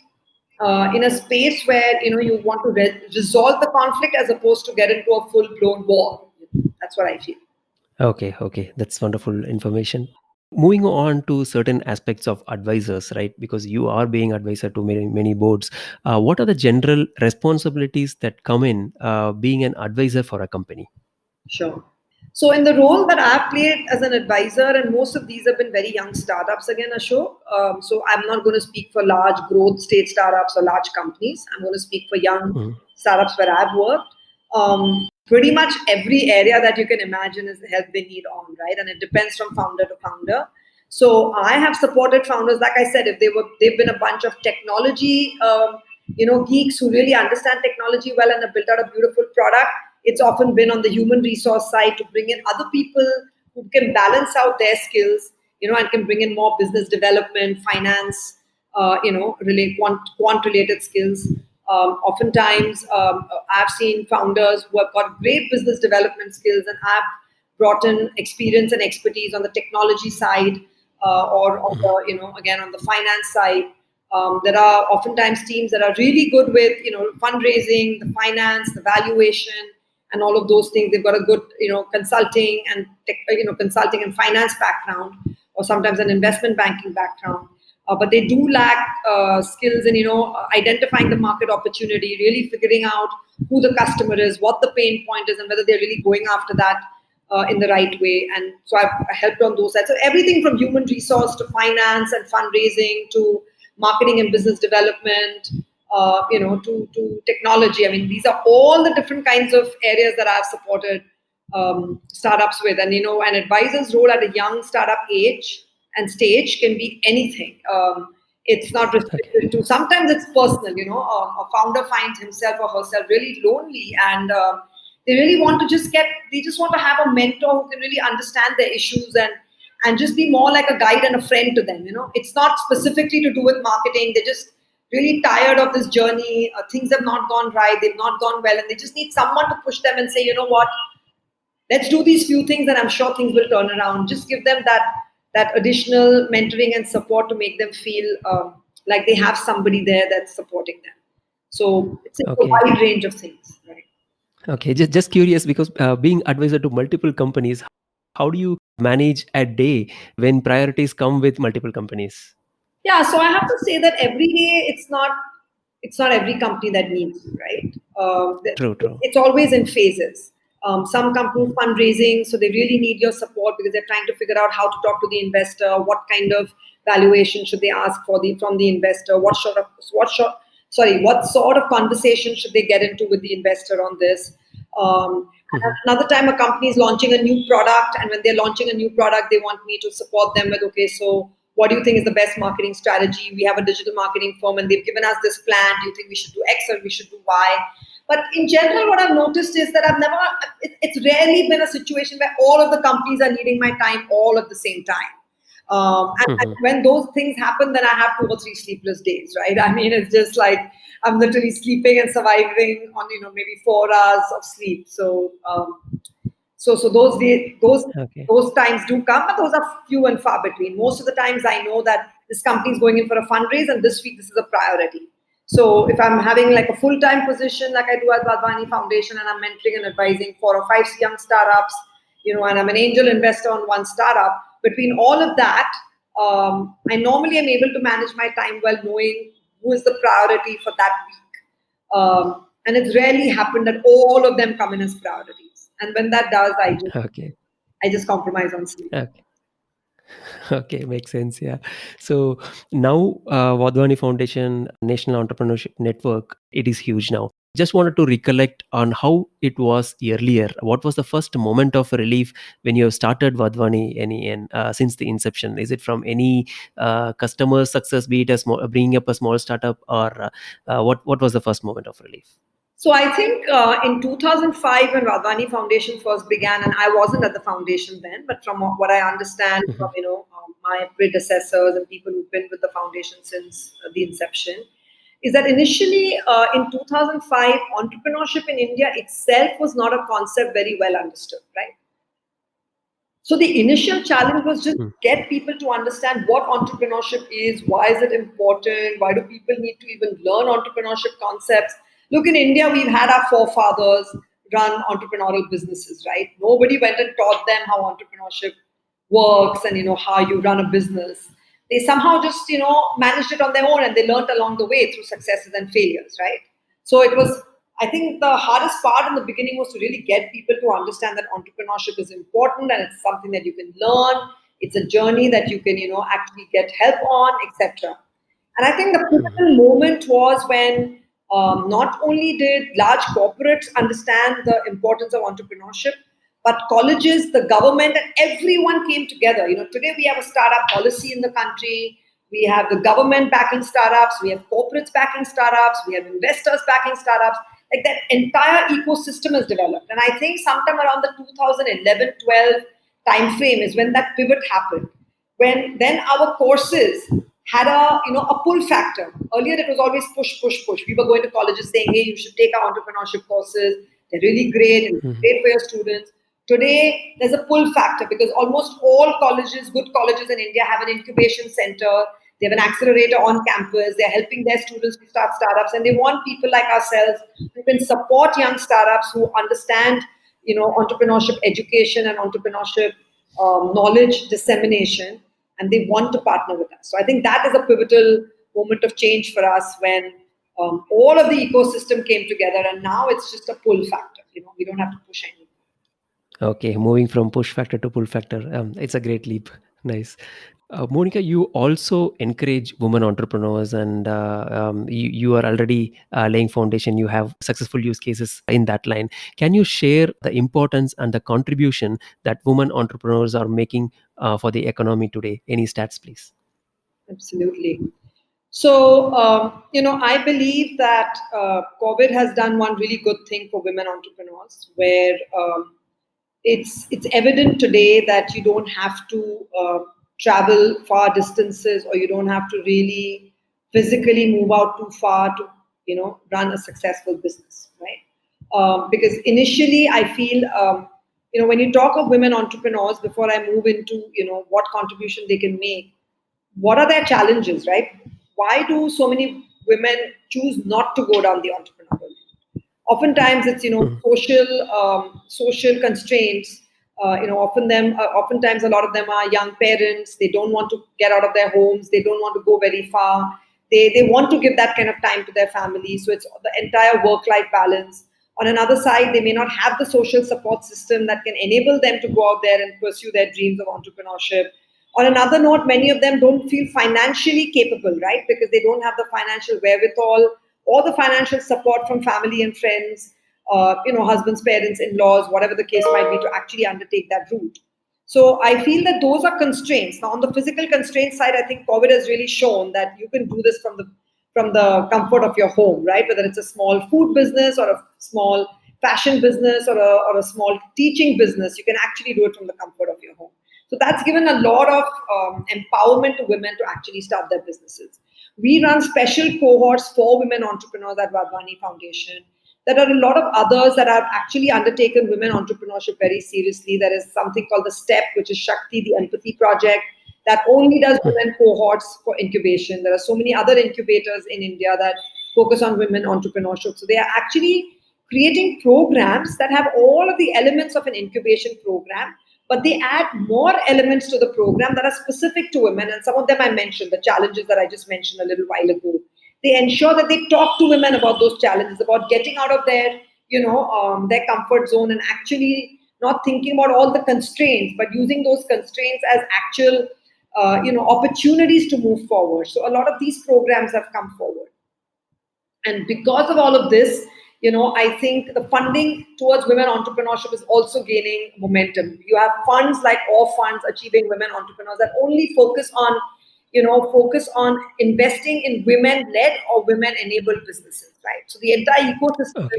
in a space where you want to resolve the conflict as opposed to get into a full-blown war. That's what I feel. Okay, that's wonderful information. Moving on to certain aspects of advisors, right? Because you are being advisor to many boards. What are the general responsibilities that come in being an advisor for a company? Sure. So in the role that I've played as an advisor, and most of these have been very young startups again, Ashok. So I'm not going to speak for large growth stage startups or large companies. I'm going to speak for young startups where I've worked. Pretty much every area that you can imagine is the help they need on, right? And it depends from founder to founder. So I have supported founders, like I said, if they've been a bunch of technology, geeks who really understand technology well and have built out a beautiful product. It's often been on the human resource side to bring in other people who can balance out their skills, and can bring in more business development, finance, quant-related skills. Oftentimes, I've seen founders who have got great business development skills, and I've brought in experience and expertise on the technology side, or on the, again, on the finance side. There are oftentimes teams that are really good with, fundraising, the finance, the valuation, and all of those things. They've got a good, consulting and consulting and finance background, or sometimes an investment banking background. But they do lack skills in, identifying the market opportunity, really figuring out who the customer is, what the pain point is, and whether they're really going after that in the right way. And so I've helped on those sides. So everything from human resource to finance and fundraising to marketing and business development, to technology. I mean, these are all the different kinds of areas that I've supported startups with. And, an advisor's role at a young startup age and stage can be anything. It's not restricted to, sometimes it's personal, a founder finds himself or herself really lonely, and they really want to they just want to have a mentor who can really understand their issues and and just be more like a guide and a friend to them. It's not specifically to do with marketing. They're just really tired of this journey. Things have not gone right. They've not gone well, and they just need someone to push them and say, you know what, let's do these few things, and I'm sure things will turn around. Just give them that additional mentoring and support to make them feel like they have somebody there that's supporting them. So it's a wide range of things, right? Okay, just curious, because being advisor to multiple companies, how do you manage a day when priorities come with multiple companies? Yeah, so I have to say that every day it's not every company that needs you, right? True. It's always in phases. Some companies fundraising, so they really need your support because they're trying to figure out how to talk to the investor, what kind of valuation should they ask from the investor, what sort of conversation should they get into with the investor on this. Another time, a company is launching a new product, and when they're launching a new product, they want me to support them with, okay, so what do you think is the best marketing strategy? We have a digital marketing firm, and they've given us this plan. Do you think we should do X or we should do Y? But in general, what I've noticed is that it's rarely been a situation where all of the companies are needing my time all at the same time. And when those things happen, then I have 2 or 3 sleepless days, right? I mean, it's just like I'm literally sleeping and surviving on, maybe 4 hours of sleep. So those times do come, but those are few and far between. Most of the times I know that this company is going in for a fundraise, and this week this is a priority. So if I'm having like a full-time position like I do at Wadhwani Foundation, and I'm mentoring and advising 4 or 5 young startups, and I'm an angel investor on one startup, between all of that, I normally am able to manage my time well, knowing who is the priority for that week. And it's rarely happened that all of them come in as priorities. And when that does, I just compromise on sleep. Okay, makes sense. Yeah. So now Wadhwani Foundation National Entrepreneurship Network, it is huge now. Just wanted to recollect on how it was earlier. What was the first moment of relief when you have started Wadhwani NEN since the inception? Is it from any customer success, be it bringing up a small startup, or what was the first moment of relief? So I think in 2005, when Wadhwani Foundation first began, and I wasn't at the foundation then, but from what I understand from my predecessors and people who've been with the foundation since the inception, is that initially in 2005, entrepreneurship in India itself was not a concept very well understood, right? So the initial challenge was just get people to understand what entrepreneurship is, why is it important, why do people need to even learn entrepreneurship concepts. Look, in India, we've had our forefathers run entrepreneurial businesses, right? Nobody went and taught them how entrepreneurship works and, how you run a business. They somehow just, managed it on their own, and they learned along the way through successes and failures, right? So it was, I think the hardest part in the beginning was to really get people to understand that entrepreneurship is important and it's something that you can learn. It's a journey that you can, actually get help on, etc. And I think the pivotal moment was when not only did large corporates understand the importance of entrepreneurship, but colleges, the government, and everyone came together. Today we have a startup policy in the country. We have the government backing startups. We have corporates backing startups. We have investors backing startups. Like that entire ecosystem is developed. And I think sometime around the 2011-12 time frame is when that pivot happened. When then our courses had a pull factor. Earlier it was always push. We were going to colleges saying, hey, you should take our entrepreneurship courses. They're really great and great for your students. Today, there's a pull factor because almost all colleges, good colleges in India, have an incubation center. They have an accelerator on campus. They're helping their students to start startups, and they want people like ourselves who can support young startups who understand, entrepreneurship education and entrepreneurship knowledge dissemination, and they want to partner with us. So I think that is a pivotal moment of change for us when all of the ecosystem came together, and now it's just a pull factor. We don't have to push anything. Okay, moving from push factor to pull factor. It's a great leap. Nice. Monica, you also encourage women entrepreneurs, and you are already laying foundation. You have successful use cases in that line. Can you share the importance and the contribution that women entrepreneurs are making for the economy today? Any stats, please? Absolutely. So, I believe that COVID has done one really good thing for women entrepreneurs, where it's evident today that you don't have to travel far distances, or you don't have to really physically move out too far to run a successful business, right? Because initially I feel when you talk of women entrepreneurs, before I move into what contribution they can make, what are their challenges, right? Why do so many women choose not to go down the entrepreneurial route? Oftentimes it's social constraints. Oftentimes a lot of them are young parents. They don't want to get out of their homes. They don't want to go very far. They want to give that kind of time to their family. So it's the entire work-life balance. On another side, they may not have the social support system that can enable them to go out there and pursue their dreams of entrepreneurship. On another note, many of them don't feel financially capable, right? Because they don't have the financial wherewithal or the financial support from family and friends, husbands, parents, in-laws, whatever the case might be, to actually undertake that route. So I feel that those are constraints. Now, on the physical constraint side, I think COVID has really shown that you can do this from the comfort of your home, right? Whether it's a small food business or a small fashion business or a small teaching business, you can actually do it from the comfort of your home. So that's given a lot of empowerment to women to actually start their businesses. We run special cohorts for women entrepreneurs at Wadhwani Foundation. There are a lot of others that have actually undertaken women entrepreneurship very seriously. There is something called the STEP, which is Shakti, the Empathy Project, that only does women cohorts for incubation. There are so many other incubators in India that focus on women entrepreneurship. So they are actually creating programs that have all of the elements of an incubation program, but they add more elements to the program that are specific to women. And some of them I mentioned, the challenges that I just mentioned a little while ago. They ensure that they talk to women about those challenges, about getting out of their, their comfort zone, and actually not thinking about all the constraints, but using those constraints as actual, opportunities to move forward. So a lot of these programs have come forward. And because of all of this, I think the funding towards women entrepreneurship is also gaining momentum. You have funds like All Funds Achieving Women Entrepreneurs that only focus on investing in women-led or women-enabled businesses, right? So the entire ecosystem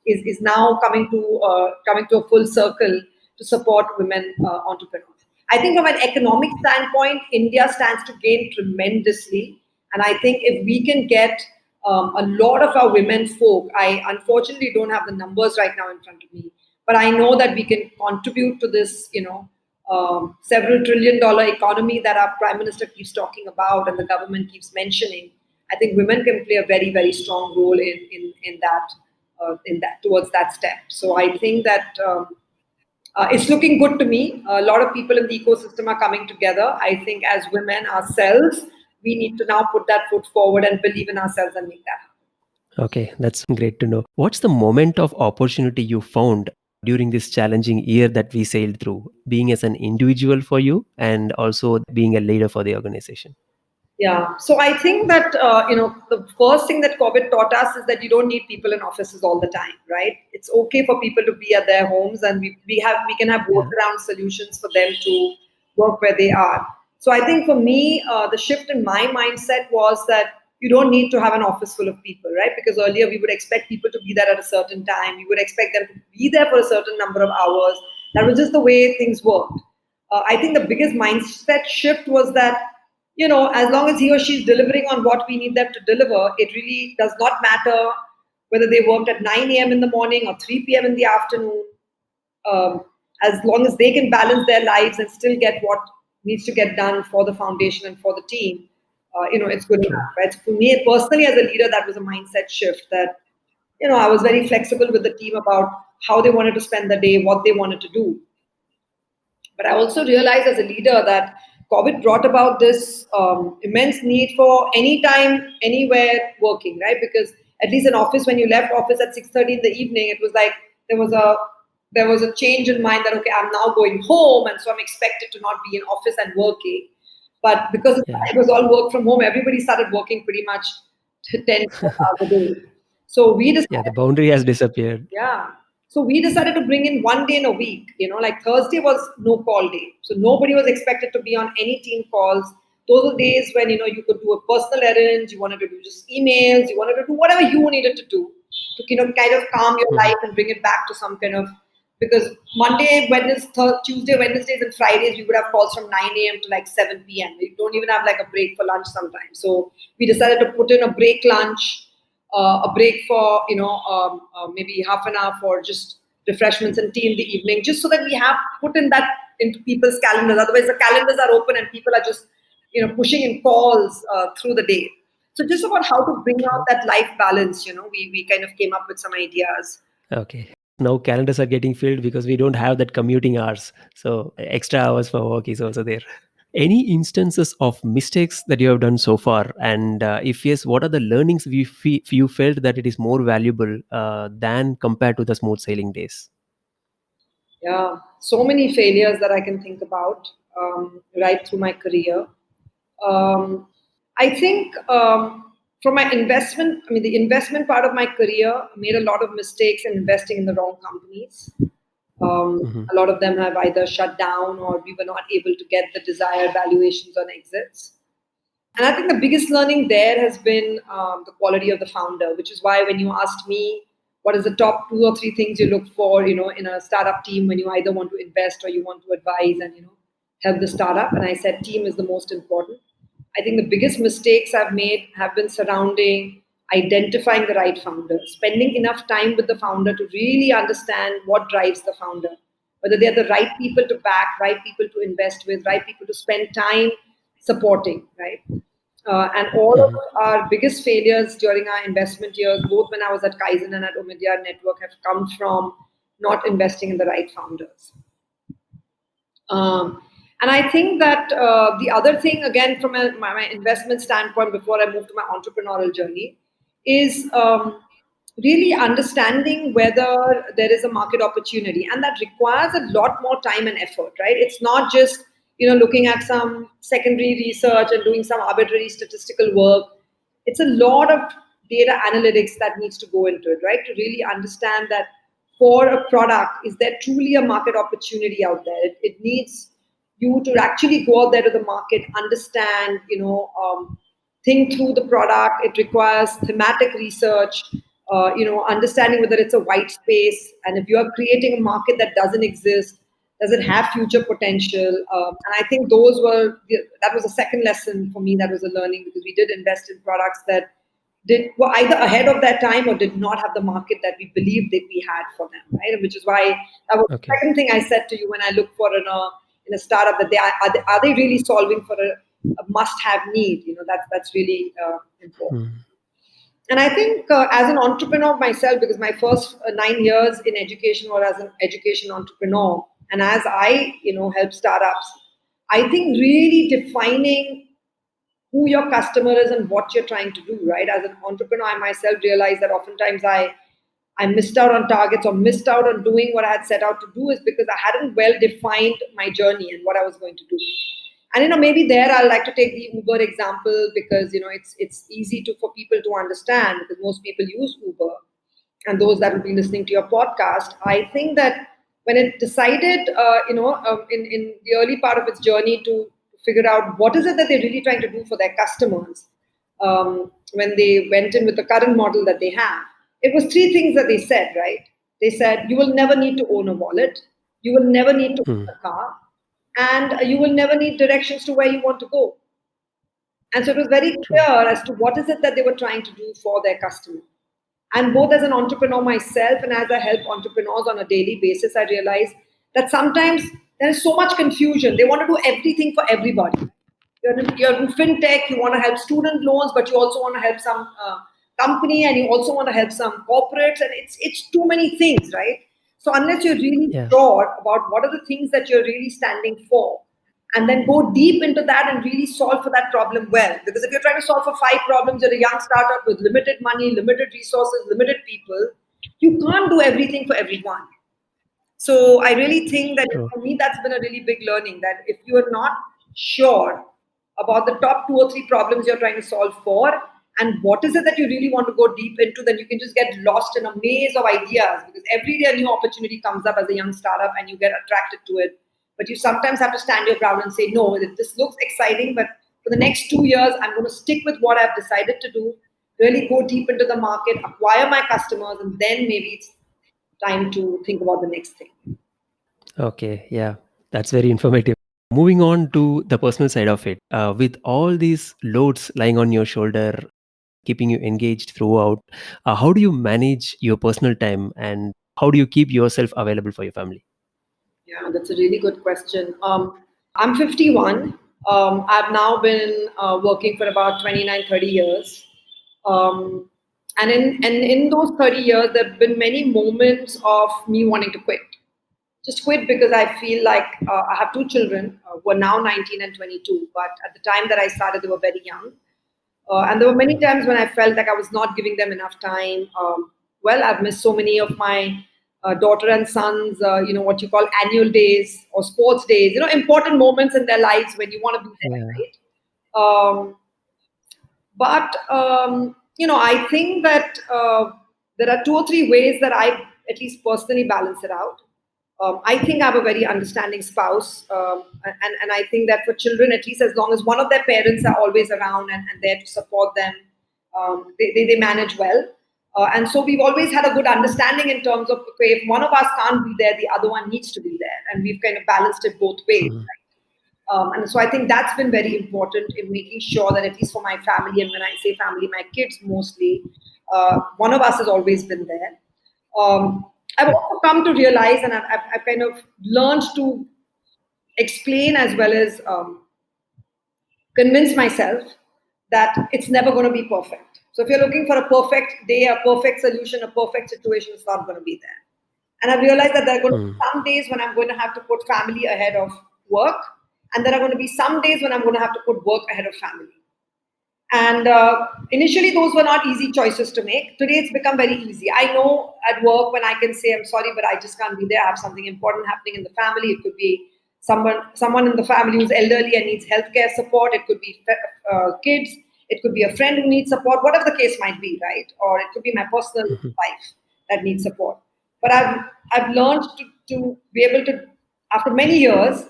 is now coming to a full circle to support women entrepreneurs. I think from an economic standpoint, India stands to gain tremendously. And I think if we can get a lot of our women folk, I unfortunately don't have the numbers right now in front of me, but I know that we can contribute to this, several $1 trillion economy that our Prime Minister keeps talking about and the government keeps mentioning. I think women can play a very, very strong role in that towards that step. So I think that it's looking good to me. A lot of people in the ecosystem are coming together. I think as women ourselves, we need to now put that foot forward and believe in ourselves and make that happen. Okay, that's great to know. What's the moment of opportunity you found during this challenging year that we sailed through, being as an individual for you and also being a leader for the organization? Yeah, so I think that the first thing that COVID taught us is that you don't need people in offices all the time, right? It's okay for people to be at their homes, and we can have workaround solutions for them to work where they are. So I think for me, the shift in my mindset was that you don't need to have an office full of people, right? Because earlier we would expect people to be there at a certain time. We would expect them to be there for a certain number of hours. That was just the way things worked. I think the biggest mindset shift was that, as long as he or she is delivering on what we need them to deliver, it really does not matter whether they worked at 9 a.m. in the morning or 3 p.m. in the afternoon. As long as they can balance their lives and still get what needs to get done for the foundation and for the team, it's good enough, right? So for me personally, as a leader, that was a mindset shift that, I was very flexible with the team about how they wanted to spend the day, what they wanted to do. But I also realized as a leader that COVID brought about this immense need for anytime, anywhere working, right? Because at least in office, when you left office at 6:30 in the evening, it was like there was a change in mind that, okay, I'm now going home, and so I'm expected to not be in office and working. But because it was all work from home, everybody started working pretty much 10 hours a day. So we decided, the boundary has disappeared. Yeah. So we decided to bring in 1 day in a week. Like Thursday was no call day. So nobody was expected to be on any team calls. Those were days when, you could do a personal errand, you wanted to do just emails, you wanted to do whatever you needed to do to, kind of calm your life and bring it back to some kind of because Monday, Wednesday, Tuesday, Wednesdays, and Fridays we would have calls from 9 a.m. to like 7 p.m. We don't even have like a break for lunch sometimes. So we decided to put in a break lunch, a break for maybe half an hour for just refreshments and tea in the evening, just so that we have put in that into people's calendars. Otherwise, the calendars are open and people are just pushing in calls through the day. So just about how to bring out that life balance, we kind of came up with some ideas. Okay. Now calendars are getting filled because we don't have that commuting hours. So extra hours for work is also there. Any instances of mistakes that you have done so far? And if yes, what are the learnings you felt that it is more valuable than compared to the smooth sailing days? Yeah, so many failures that I can think about right through my career. Um, I think from my investment, the investment part of my career made a lot of mistakes in investing in the wrong companies. Mhm. A lot of them have either shut down or we were not able to get the desired valuations on exits. And I think the biggest learning there has been the quality of the founder, which is why when you asked me what is the top 2 or 3 things you look for, in a startup team when you either want to invest or you want to advise and help the startup, and I said team is the most important. I think the biggest mistakes I've made have been surrounding identifying the right founder, spending enough time with the founder to really understand what drives the founder, whether they're the right people to back, right people to invest with, right people to spend time supporting, right? And all of Mhm. our biggest failures during our investment years, both when I was at Kaizen and at Omidyar Network, have come from not investing in the right founders. And I think that the other thing, again, from my investment standpoint, before I move to my entrepreneurial journey, is really understanding whether there is a market opportunity, and that requires a lot more time and effort. Right? It's not just looking at some secondary research and doing some arbitrary statistical work. It's a lot of data analytics that needs to go into it, right? To really understand that for a product, is there truly a market opportunity out there? It needs you to actually go out there to the market, understand, think through the product. It requires thematic research, understanding whether it's a white space, and if you are creating a market that doesn't exist, does it have future potential? And I think that was a second lesson for me. That was a learning, because we did invest in products that were either ahead of their time or did not have the market that we believed that we had for them, right? Which is why that was the Okay. second thing I said to you when I look for in a startup, that are they really solving for a must-have need? That's really important. Mm. And I think as an entrepreneur myself, because my first 9 years in education were as an education entrepreneur, and as I help startups, I think really defining who your customer is and what you're trying to do, right? As an entrepreneur, I myself realized that oftentimes I missed out on targets or missed out on doing what I had set out to do, is because I hadn't well defined my journey and what I was going to do. And maybe there I'd like to take the Uber example, because it's easy for people to understand, because most people use Uber, and those that will be listening to your podcast. I think that when it decided, in the early part of its journey, to figure out what is it that they're really trying to do for their customers, when they went in with the current model that they have, it was 3 things that they said, right? They said, you will never need to own a wallet, you will never need to own Mm. a car, and you will never need directions to where you want to go. And so it was very True. clear as to what is it that they were trying to do for their customer. And both as an entrepreneur myself and as I help entrepreneurs on a daily basis, I realize that sometimes there is so much confusion. They want to do everything for everybody. You're in fintech, you want to help student loans, but you also want to help some company, and you also want to help some corporates, and it's too many things, right? So unless you're really Yeah. sure about what are the things that you're really standing for, and then go deep into that and really solve for that problem well. Because if you're trying to solve for 5 problems, you're a young startup with limited money, limited resources, limited people, you can't do everything for everyone. So I really think that True. for me, that's been a really big learning, that if you are not sure about the top 2 or 3 problems you're trying to solve for, and what is it that you really want to go deep into, then you can just get lost in a maze of ideas, because every day a new opportunity comes up as a young startup and you get attracted to it. But you sometimes have to stand your ground and say, no, this looks exciting, but for the next 2 years, I'm going to stick with what I've decided to do, really go deep into the market, acquire my customers, and then maybe it's time to think about the next thing. Okay, yeah, that's very informative. Moving on to the personal side of it, with all these loads lying on your shoulder, keeping you engaged throughout, how do you manage your personal time and how do you keep yourself available for your family? Yeah, that's a really good question. I'm 51. I've now been working for about 29, 30 years. Um, and in those 30 years, there have been many moments of me wanting to quit. Just quit because I feel like I have two children who are now 19 and 22. But at the time that I started, they were very young. And there were many times when I felt like I was not giving them enough time. I've missed so many of my daughter and sons, what you call annual days or sports days, important moments in their lives when you want to be there, Yeah. right? But I think that there are two or three ways that I at least personally balance it out. I think I have a very understanding spouse, and I think that for children, at least as long as one of their parents are always around and there to support them, they manage well. And so we've always had a good understanding in terms of, okay, if one of us can't be there, the other one needs to be there, and we've kind of balanced it both ways. Mhm. And so I think that's been very important in making sure that at least for my family, and when I say family, my kids mostly, one of us has always been there. I've also come to realize, and I've kind of learned to explain as well as convince myself that it's never going to be perfect. So if you're looking for a perfect day, a perfect solution, a perfect situation, it's not going to be there. And I've realized that there are going to be some days when I'm going to have to put family ahead of work, and there are going to be some days when I'm going to have to put work ahead of family. And initially, those were not easy choices to make. Today, it's become very easy. I know at work when I can say, I'm sorry, but I just can't be there. I have something important happening in the family. It could be someone in the family who's elderly and needs healthcare support. It could be kids. It could be a friend who needs support, whatever the case might be, right? Or it could be my personal life that needs support. But I've learned to be able to, after many years,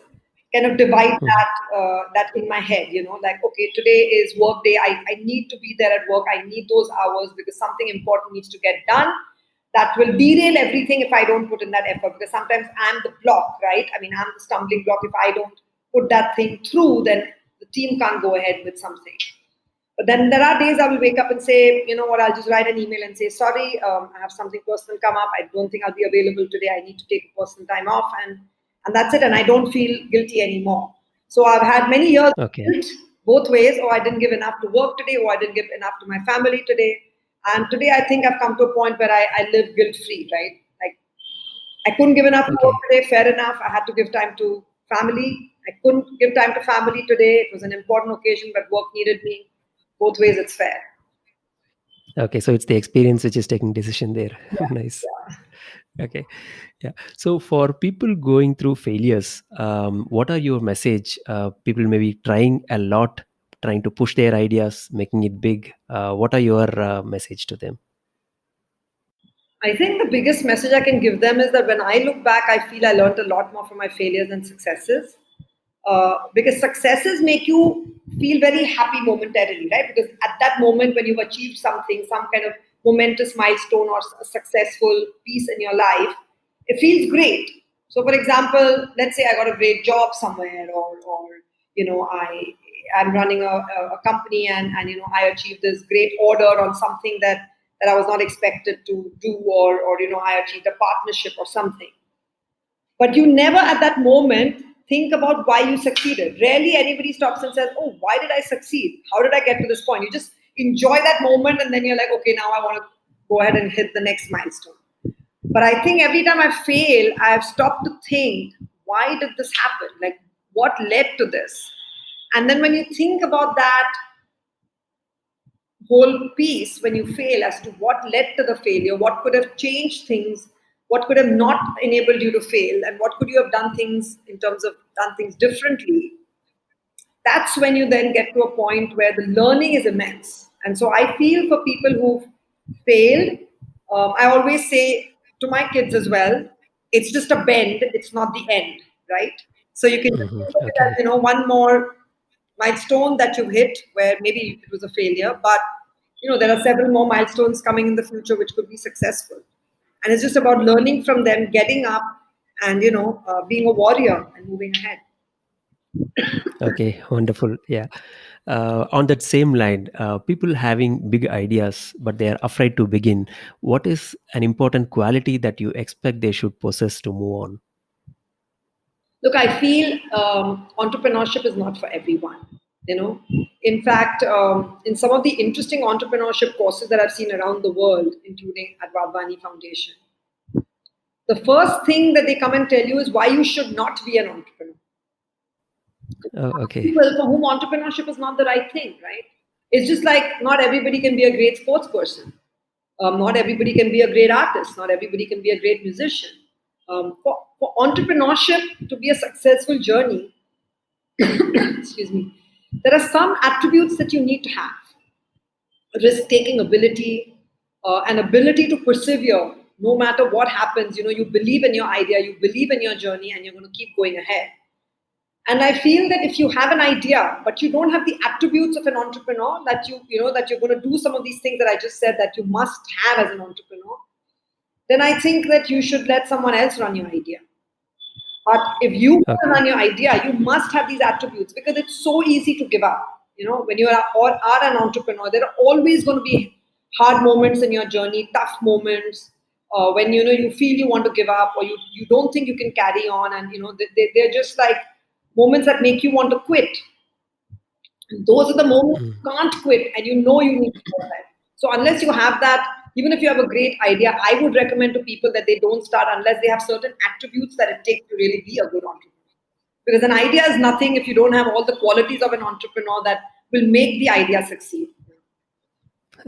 kind of divide that in my head, like, okay, today is work day. I need to be there at work. I need those hours because something important needs to get done. That will derail everything if I don't put in that effort, because sometimes I'm the block, right? I mean, I'm the stumbling block. If I don't put that thing through, then the team can't go ahead with something. But then there are days I will wake up and say, you know what, I'll just write an email and say, sorry, I have something personal come up. I don't think I'll be available today. I need to take a personal time off. And that's it. And I don't feel guilty anymore. So I've had many years of guilt both ways. Oh, I didn't give enough to work today. Oh, I didn't give enough to my family today. And today I think I've come to a point where I live guilt-free, right? Like, I couldn't give enough to work today. Fair enough. I had to give time to family. I couldn't give time to family today. It was an important occasion, but work needed me. Both ways, it's fair. Okay, so it's the experience which is taking decision there. Yeah. Nice. Yeah. Okay, yeah. So for people going through failures, what are your message? People may be trying a lot, trying to push their ideas, making it big. What are your message to them? I think the biggest message I can give them is that when I look back, I feel I learned a lot more from my failures than successes. Because successes make you feel very happy momentarily, right? Because at that moment when you've achieved something, some kind of momentous milestone or a successful piece in your life, it feels great. So, for example, let's say I got a great job somewhere, or I'm running a company and I achieved this great order on something that I was not expected to do, or I achieved a partnership or something. But you never at that moment think about why you succeeded. Rarely anybody stops and says, oh, why did I succeed? How did I get to this point? You just enjoy that moment and then you're like, okay, now I want to go ahead and hit the next milestone. But I think every time I fail, I've stopped to think, why did this happen? Like, what led to this? And then when you think about that whole piece, when you fail, as to what led to the failure, what could have changed things, what could have not enabled you to fail, and what could you have done things in terms of done things differently, that's when you then get to a point where the learning is immense. And so I feel for people who've failed, I always say to my kids as well, it's just a bend, it's not the end, right? So you can just think of it as, one more milestone that you've hit where maybe it was a failure, but there are several more milestones coming in the future which could be successful. And it's just about learning from them, getting up, and being a warrior and moving ahead. Okay, wonderful. Yeah. On that same line, people having big ideas, but they are afraid to begin. What is an important quality that you expect they should possess to move on? Look, I feel entrepreneurship is not for everyone. In fact, in some of the interesting entrepreneurship courses that I've seen around the world, including at Wadhwani Foundation, the first thing that they come and tell you is why you should not be an entrepreneur. Okay. People for whom entrepreneurship is not the right thing, right? It's just like not everybody can be a great sports person. Not everybody can be a great artist. Not everybody can be a great musician. For entrepreneurship to be a successful journey, excuse me, there are some attributes that you need to have: risk-taking ability, an ability to persevere no matter what happens. You believe in your idea, you believe in your journey, and you're going to keep going ahead. And I feel that if you have an idea, but you don't have the attributes of an entrepreneur, that that you're going to do some of these things that I just said that you must have as an entrepreneur, then I think that you should let someone else run your idea. But if you want to run your idea, you must have these attributes, because it's so easy to give up. When you are an entrepreneur, there are always going to be hard moments in your journey, tough moments, when you feel you want to give up, or you don't think you can carry on, and they're just like moments that make you want to quit. And those are the moments you can't quit, and you need to go ahead. So unless you have that, even if you have a great idea, I would recommend to people that they don't start unless they have certain attributes that it takes to really be a good entrepreneur. Because an idea is nothing if you don't have all the qualities of an entrepreneur that will make the idea succeed.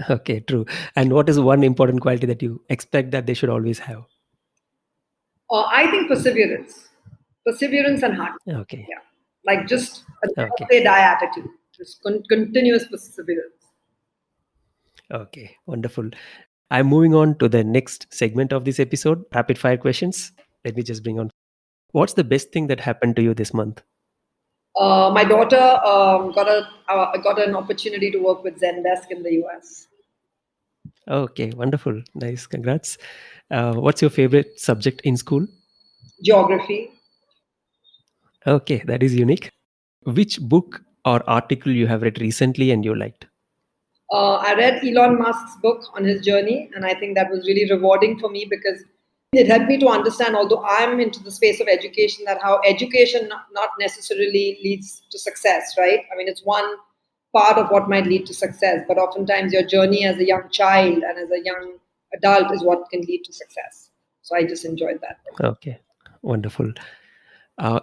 Okay, true. And what is one important quality that you expect that they should always have? I think perseverance and heart. Okay. Yeah, like just a never Okay. say die attitude, just continuous perseverance. Okay, wonderful. I'm moving on to the next segment of this episode, rapid fire questions. Let me just bring on. What's the best thing that happened to you this month? My daughter got an opportunity to work with Zendesk in the US. Okay, wonderful. Nice. Congrats. What's your favorite subject in school? Geography. Okay, that is unique. Which book or article you have read recently and you liked? I read Elon Musk's book on his journey, and I think that was really rewarding for me, because it helped me to understand, although I'm into the space of education, that how education not necessarily leads to success, right? I mean, it's one part of what might lead to success, but oftentimes your journey as a young child and as a young adult is what can lead to success. So I just enjoyed that. Okay, wonderful.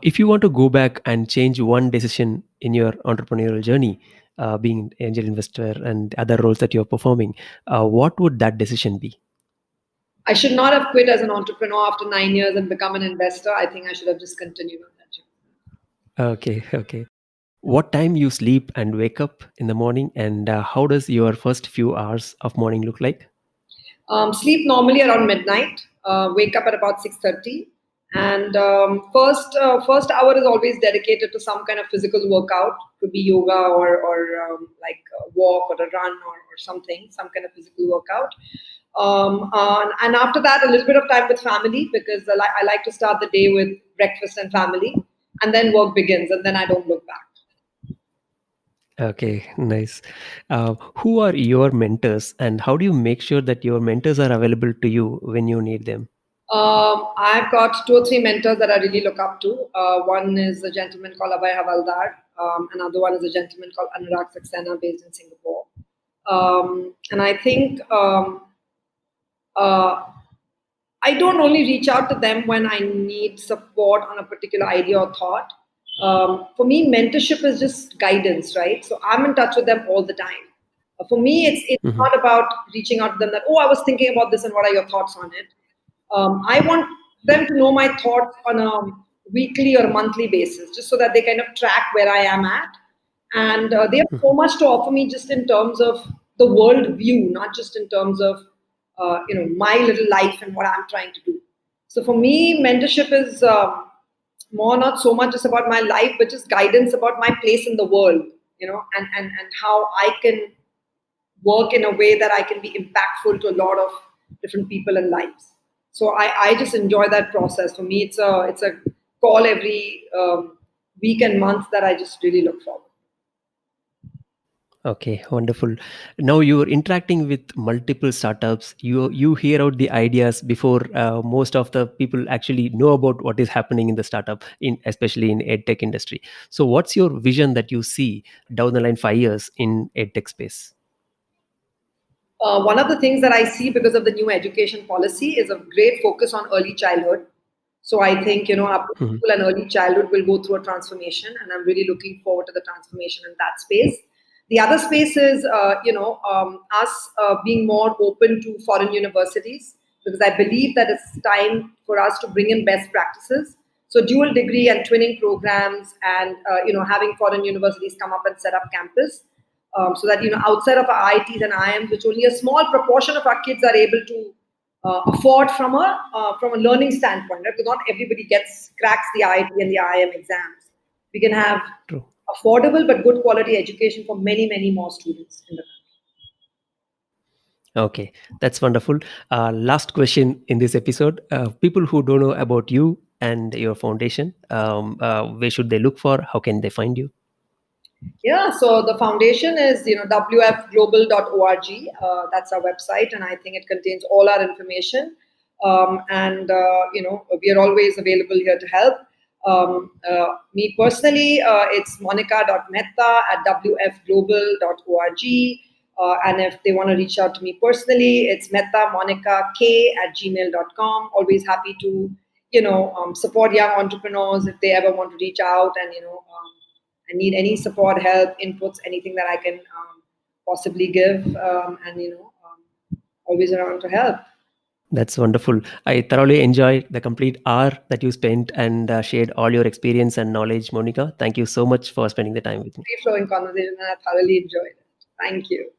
If you want to go back and change one decision in your entrepreneurial journey, being an angel investor and other roles that you're performing, what would that decision be? I should not have quit as an entrepreneur after 9 years and become an investor. I think I should have just continued on that journey. Okay, okay. What time you sleep and wake up in the morning, and how does your first few hours of morning look like? Sleep normally around midnight. Wake up at about 6:30, and first hour is always dedicated to some kind of physical workout. Could be yoga or like a walk or a run or something, some kind of physical workout. And after that, a little bit of time with family, because I like to start the day with breakfast and family, and then work begins, and then I don't look back. Okay, nice. Who are your mentors, and how do you make sure that your mentors are available to you when you need them? I've got 2 or 3 mentors that I really look up to. One is a gentleman called Abhay Havaldar. Another one is a gentleman called Anurag Saxena, based in Singapore. And I think I don't only reach out to them when I need support on a particular idea or thought. For me, mentorship is just guidance, right? So I'm in touch with them all the time. For me, it's not about reaching out to them that, oh, I was thinking about this and what are your thoughts on it. I want them to know my thoughts on a weekly or monthly basis, just so that they kind of track where I am at. And they have so much to offer me, just in terms of the world view, not just in terms of my little life and what I'm trying to do. So for me, mentorship is more not so much just about my life, but just guidance about my place in the world, and how I can work in a way that I can be impactful to a lot of different people and lives. So I just enjoy that process. For me, it's a call every week and month that I just really look forward. Okay, wonderful. Now you're interacting with multiple startups. You hear out the ideas before most of the people actually know about what is happening in the startup, in especially in edtech industry. So, what's your vision that you see down the line 5 years in edtech space? One of the things that I see because of the new education policy is a great focus on early childhood. So I think, our Mhm. preschool and early childhood will go through a transformation, and I'm really looking forward to the transformation in that space. The other space is, us being more open to foreign universities, because I believe that it's time for us to bring in best practices. So dual degree and twinning programs, and having foreign universities come up and set up campus, so that outside of our IITs and IIMs, which only a small proportion of our kids are able to afford from a learning standpoint, right? Because not everybody cracks the IIT and the IIM exams. We can have True. affordable but good quality education for many, many more students in the country. Okay, that's wonderful. Last question in this episode: people who don't know about you and your foundation, where should they look for? How can they find you? Yeah, so the foundation is wfglobal.org. That's our website, and I think it contains all our information. And we are always available here to help. Me personally, it's monica.mehta@wfglobal.org. And if they want to reach out to me personally, it's mehtamonica@gmail.com. Always happy to support young entrepreneurs if they ever want to reach out, and I need any support, help, inputs, anything that I can possibly give, and always around to help. That's wonderful. I thoroughly enjoyed the complete hour that you spent and shared all your experience and knowledge, Monica. Thank you so much for spending the time with me. Free flowing conversation, and I thoroughly enjoyed it. Thank you.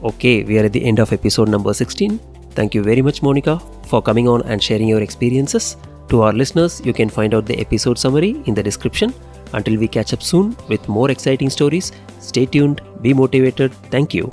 Okay, we are at the end of episode number 16. Thank you very much, Monica, for coming on and sharing your experiences. To our listeners, you can find out the episode summary in the description. Until we catch up soon with more exciting stories, stay tuned, be motivated. Thank you.